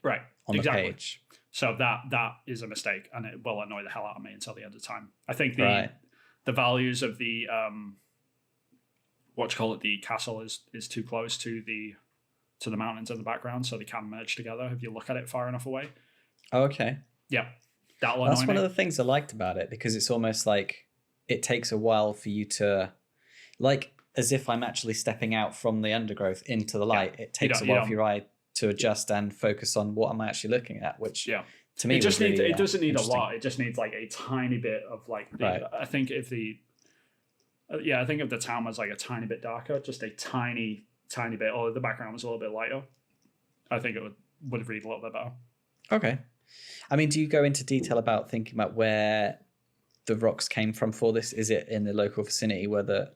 right
on
exactly.
the page.
So that is a mistake, and it will annoy the hell out of me until the end of time. I think
Right.
the values of the the castle is too close to the mountains in the background, so they can merge together if you look at it far enough away.
Oh, okay.
Yeah, that'll
That's
annoy
one
me.
of the things I liked about it, because it's almost like it takes a while for you to, like, as if I'm actually stepping out from the undergrowth into the light. It takes a while for your eye to adjust and focus on what I'm actually looking at, which to me
it just
was
needs
really,
it doesn't need a
interesting.
lot. It just needs like a tiny bit of like
Right.
I think if the town was like a tiny bit darker, just a tiny bit, or the background was a little bit lighter, I think it would read a little bit better.
Okay. I mean, do you go into detail about thinking about where the rocks came from for this? Is it in the local vicinity where the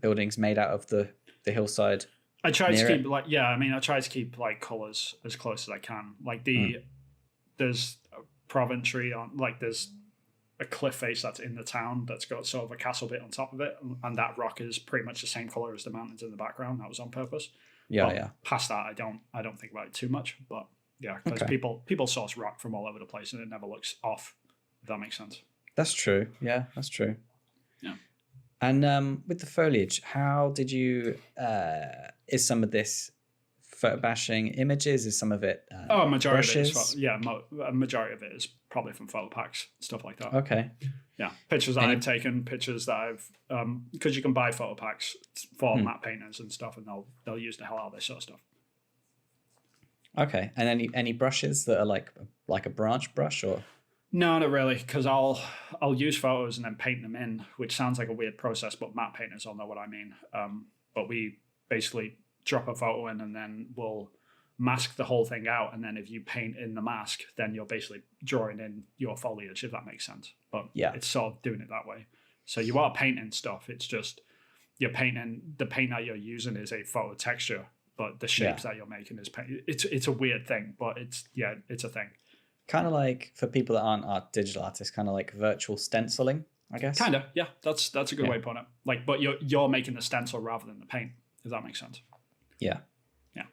building's made out of the hillside?
I try to keep I try to keep like colors as close as I can. Like there's a promontory on, like there's a cliff face that's in the town that's got sort of a castle bit on top of it, and that rock is pretty much the same color as the mountains in the background. That was on purpose.
Yeah,
but
yeah.
Past that, I don't think about it too much. But yeah, because people source rock from all over the place, and it never looks off. If that makes sense.
That's true. Yeah, that's true.
Yeah.
And with the foliage, how did you? Is some of this photo bashing images? Is some of it?
Majority
brushes?
of it is. A majority of it is probably from photo packs, stuff like that.
Okay.
Yeah, pictures that I've taken, pictures that I've because you can buy photo packs for matte painters and stuff, and they'll use the hell out of this sort of stuff.
Okay, and any brushes that are like a branch brush or?
No, not really, because I'll use photos and then paint them in, which sounds like a weird process, but matte painters all know what I mean. But we basically drop a photo in and then we'll mask the whole thing out, and then if you paint in the mask, then you're basically drawing in your foliage, if that makes sense. But
yeah, it's
sort of doing it that way. So you are painting stuff, it's just you're painting, the paint that you're using is a photo texture, but the shapes that you're making is paint. It's a weird thing, but it's a thing.
Kind of like, for people that aren't digital artists, kind of like virtual stenciling, I guess.
Kind of, yeah. That's a good way to put it. Like, but you're making the stencil rather than the paint, if that makes sense.
Yeah.
Yeah.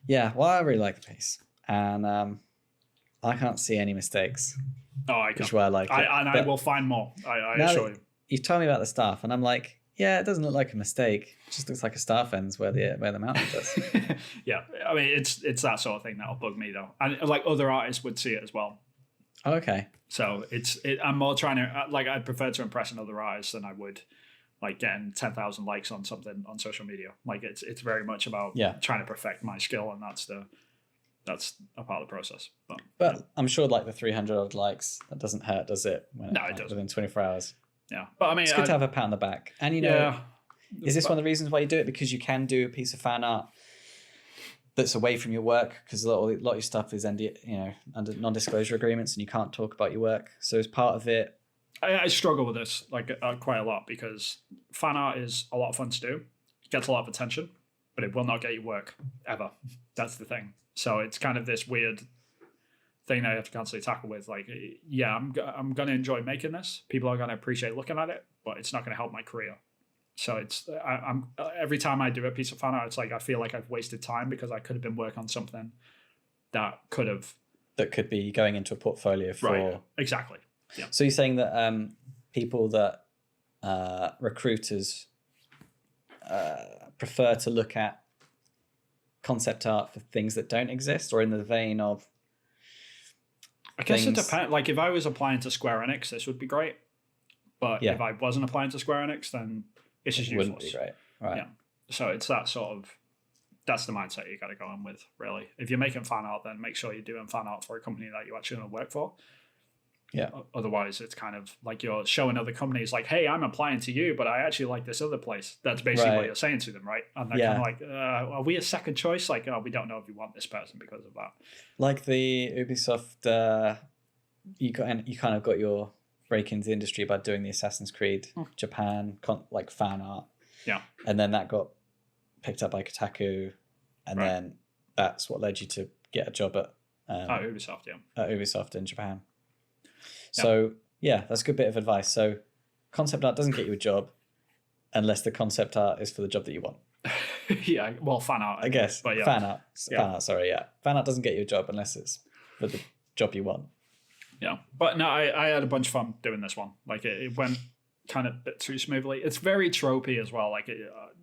Yeah. Well, I really like the piece, and I can't see any mistakes.
Oh, I can.
Which is why I like it.
I will find more. I assure you.
You've told me about the staff, and I'm like, yeah, it doesn't look like a mistake. It just looks like a staff ends where the mountain does.
Yeah, I mean, it's that sort of thing that'll bug me though, and like other artists would see it as well.
Okay.
So I'm more trying to like, I'd prefer to impress another artist than I would like getting 10,000 likes on something on social media. Like it's very much about trying to perfect my skill, and that's a part of the process. But
I'm sure like the 300 odd likes, that doesn't hurt, does it?
No, it doesn't.
Within 24 hours.
Yeah, but I mean,
it's good to have a pat on the back. And is this one of the reasons why you do it? Because you can do a piece of fan art that's away from your work, because a lot of your stuff is under non-disclosure agreements, and you can't talk about your work. So as part of it,
I struggle with this like quite a lot, because fan art is a lot of fun to do. It gets a lot of attention, but it will not get you work ever. That's the thing. So it's kind of this weird thing that I have to constantly tackle with. Like, yeah, I'm going to enjoy making this. People are going to appreciate looking at it, but it's not going to help my career. So I'm every time I do a piece of fan art, it's like I feel like I've wasted time, because I could have been working on something that could be
going into a portfolio for.
Right. Exactly. Yeah.
So you're saying that people that recruiters prefer to look at concept art for things that don't exist, or in the vein of. I
guess it depends. Like if I was applying to Square Enix, this would be great. But
Yeah.
if I wasn't applying to Square Enix, then it's just
It wouldn't
useless.
be great. Right.
Yeah. So it's that sort of, that's the mindset you got to go in with, really. If you're making fan art, then make sure you're doing fan art for a company that you actually want to work for.
Yeah.
Otherwise, it's kind of like you're showing other companies like, hey, I'm applying to you, but I actually like this other place. That's basically what you're saying to them, right? And they're kind of like, are we a second choice? Like, oh, we don't know if you want this person because of that.
Like the Ubisoft, you kind of got your break into the industry by doing the Assassin's Creed Japan like fan art.
Yeah.
And then that got picked up by Kotaku, and then that's what led you to get a job at
Ubisoft,
at Ubisoft in Japan. So yeah, that's a good bit of advice. So concept art doesn't get you a job unless the concept art is for the job that you want.
Yeah, well, fan art,
I guess.
But
Fan art. Sorry, yeah. Fan art doesn't get you a job unless it's for the job you want.
Yeah, but no, I had a bunch of fun doing this one. Like it went kind of a bit too smoothly. It's very tropey as well. Like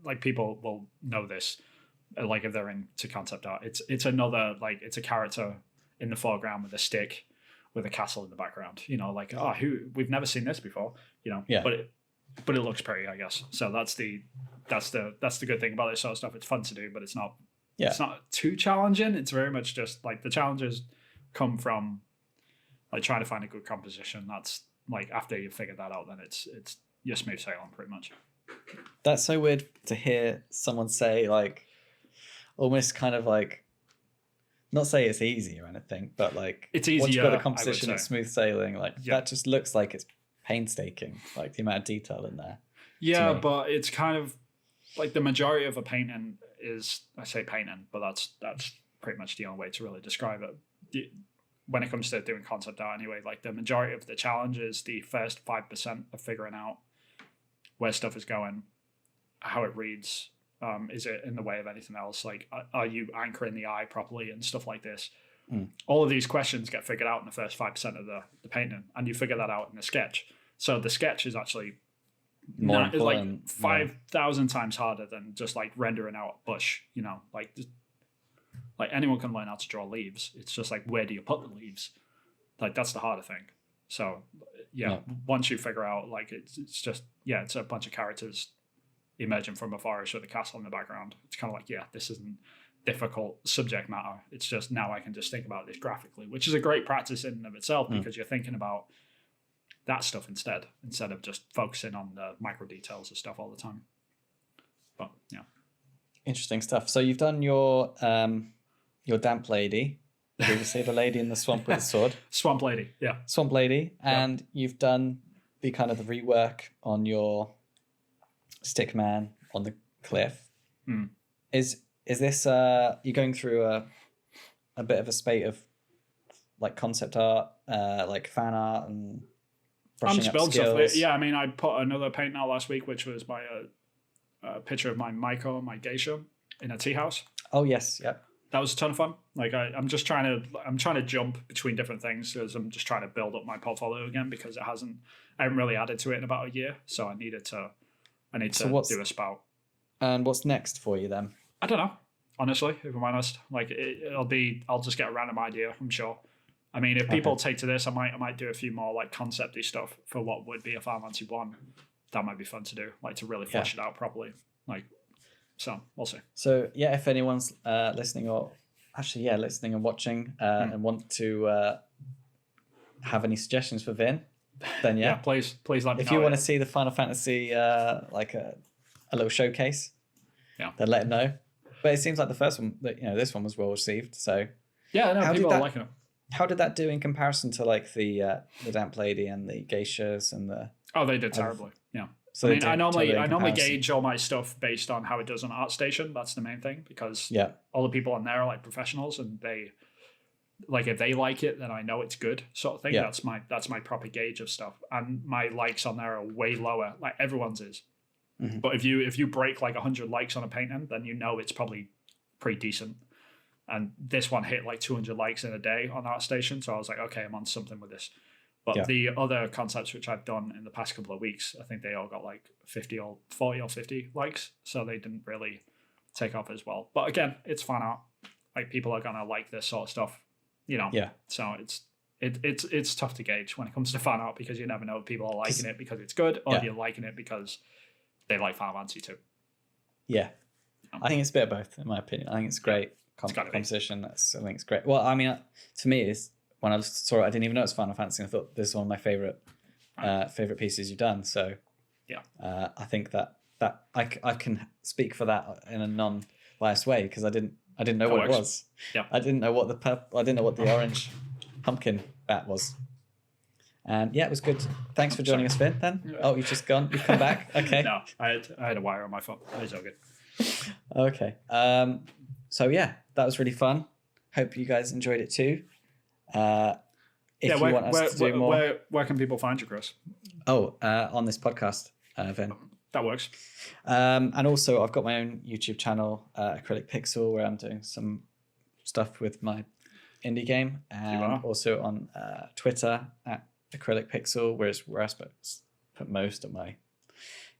like people will know this. Like if they're into concept art, it's another, like, it's a character in the foreground with a stick, with a castle in the background. You know, like, oh, we've never seen this before. You know,
yeah.
But it looks pretty, I guess. So that's the good thing about this sort of stuff. It's fun to do, but it's not too challenging. It's very much just like the challenges come from like trying to find a good composition. That's like after you figure that out, then it's you're smooth sailing pretty much.
That's so weird to hear someone say, like, almost kind of like, not say it's easy or anything, but like
it's easier.
Once you've got a composition, it's smooth sailing. Like that just looks like it's painstaking, like the amount of detail in there.
Yeah, but it's kind of like the majority of a painting is, I say painting, but that's pretty much the only way to really describe it. When it comes to doing concept art anyway, like the majority of the challenge is the first 5% of figuring out where stuff is going, how it reads, is it in the way of anything else? Like, are you anchoring the eye properly and stuff like this? All of these questions get figured out in the first 5% of the painting, and you figure that out in the sketch. So the sketch is actually it's like 5,000 times harder than just like rendering out a bush, you know, like anyone can learn how to draw leaves. It's just like, where do you put the leaves? Like that's the harder thing. So once you figure out, like, it's just, it's a bunch of characters emerging from a forest with a castle in the background. It's kind of like, this isn't difficult subject matter. It's just, now I can just think about this graphically, which is a great practice in and of itself, because you're thinking about that stuff instead of just focusing on the micro details of stuff all the time. But
interesting stuff. So you've done your damp lady, previously the lady in the swamp with the sword.
Swamp lady,
Swamp lady, and you've done the kind of the rework on your stick man on the cliff. Is this you're going through a bit of a spate of like concept art, like fan art and brushing up skills?
Yeah, I mean, I put another painting out last week, which was by a picture of my Maiko, my geisha, in a tea house.
Oh yes, yep.
That was a ton of fun. Like I'm trying to jump between different things, because I'm just trying to build up my portfolio again, because I haven't really added to it in about a year. So I need to do a spout. And
what's next for you then?
I don't know, honestly, if I'm honest. Like I'll just get a random idea, I'm sure. I mean, if people take to this, I might do a few more like concept-y stuff for what would be a Fan-Artsy 1. That might be fun to do, like to really flesh it out properly. Like, so we'll see. So
if anyone's listening and watching and want to have any suggestions for Vin, then
please let me know.
If you want to see the Final Fantasy like a little showcase, then let him know. But it seems like the first one, this one was well received. So
people are liking it.
How did that do in comparison to like the damp lady and the geishas and the?
Oh, they did terribly. Yeah. So I mean, I normally gauge all my stuff based on how it does on ArtStation. That's the main thing, because all the people on there are like professionals, and they like, if they like it, then I know it's good, sort of thing. Yeah. That's my proper gauge of stuff, and my likes on there are way lower. Like everyone's is. Mm-hmm. But if you break like 100 likes on a painting, then you know it's probably pretty decent. And this one hit like 200 likes in a day on ArtStation, so I was like, okay, I'm on something with this. But the other concepts which I've done in the past couple of weeks, I think they all got like 40 or 50 likes, so they didn't really take off as well. But again, it's fan art. Like, people are gonna like this sort of stuff, you know. Yeah. So it's tough to gauge when it comes to fan art because you never know if people are liking it because it's good or you're liking it because they like Fan-Artsy too.
Yeah. I think it's a bit of both, in my opinion. I think it's great composition. I think it's great. Well, I mean, to me, is when I saw it, I didn't even know it was Final Fantasy. I thought this is one of my favorite pieces you've done. So I think that I can speak for that in a non-biased way because I didn't know what it was.
Yeah,
I didn't know what the orange pumpkin bat was. And yeah, it was good. Thanks for joining us, Vin. Then you've just gone. You've come back. Okay.
No, I had a wire on my phone. It was all good.
Okay. So yeah, that was really fun. Hope you guys enjoyed it too. If you want us to do more,
where can people find you, Chris?
On this podcast, Vin.
That works.
And also, I've got my own YouTube channel, Acrylic Pixel, where I'm doing some stuff with my indie game, and also on Twitter at Acrylic Pixel, where I suppose put most of my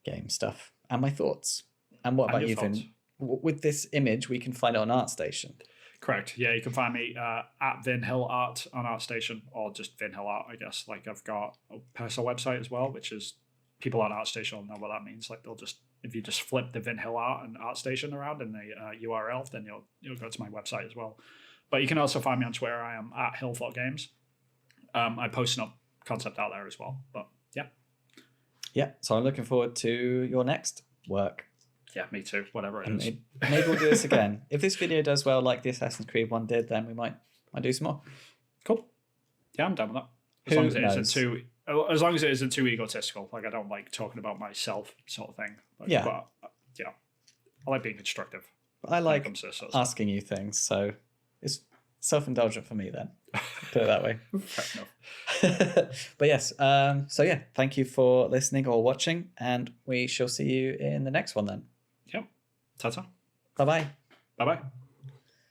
game stuff and my thoughts. And what about you, Vin? With this image, we can find it on ArtStation.
Correct. Yeah, you can find me at Vin Hill Art on ArtStation, or just Vin Hill Art, I guess. Like, I've got a personal website as well, which is people on ArtStation will know what that means. Like, if you just flip the Vin Hill Art and ArtStation around in the URL, then you'll go to my website as well. But you can also find me on Twitter. I am at Hillthought Games. I post up concept out there as well. But yeah. So I'm looking forward to your next work. Yeah, me too. Whatever it is.
Maybe we'll do this again. If this video does well, like the Assassin's Creed one did, then we might do some more. Cool.
Yeah, I'm done with that. As long as it isn't too egotistical. Like, I don't like talking about myself, sort of thing. But I like being constructive.
I like asking you things, so it's self-indulgent for me then. Put it that way.
Fair enough.
But yes, so yeah, thank you for listening or watching, and we shall see you in the next one then.
Yep. Ta-ta.
Bye-bye.
Bye-bye.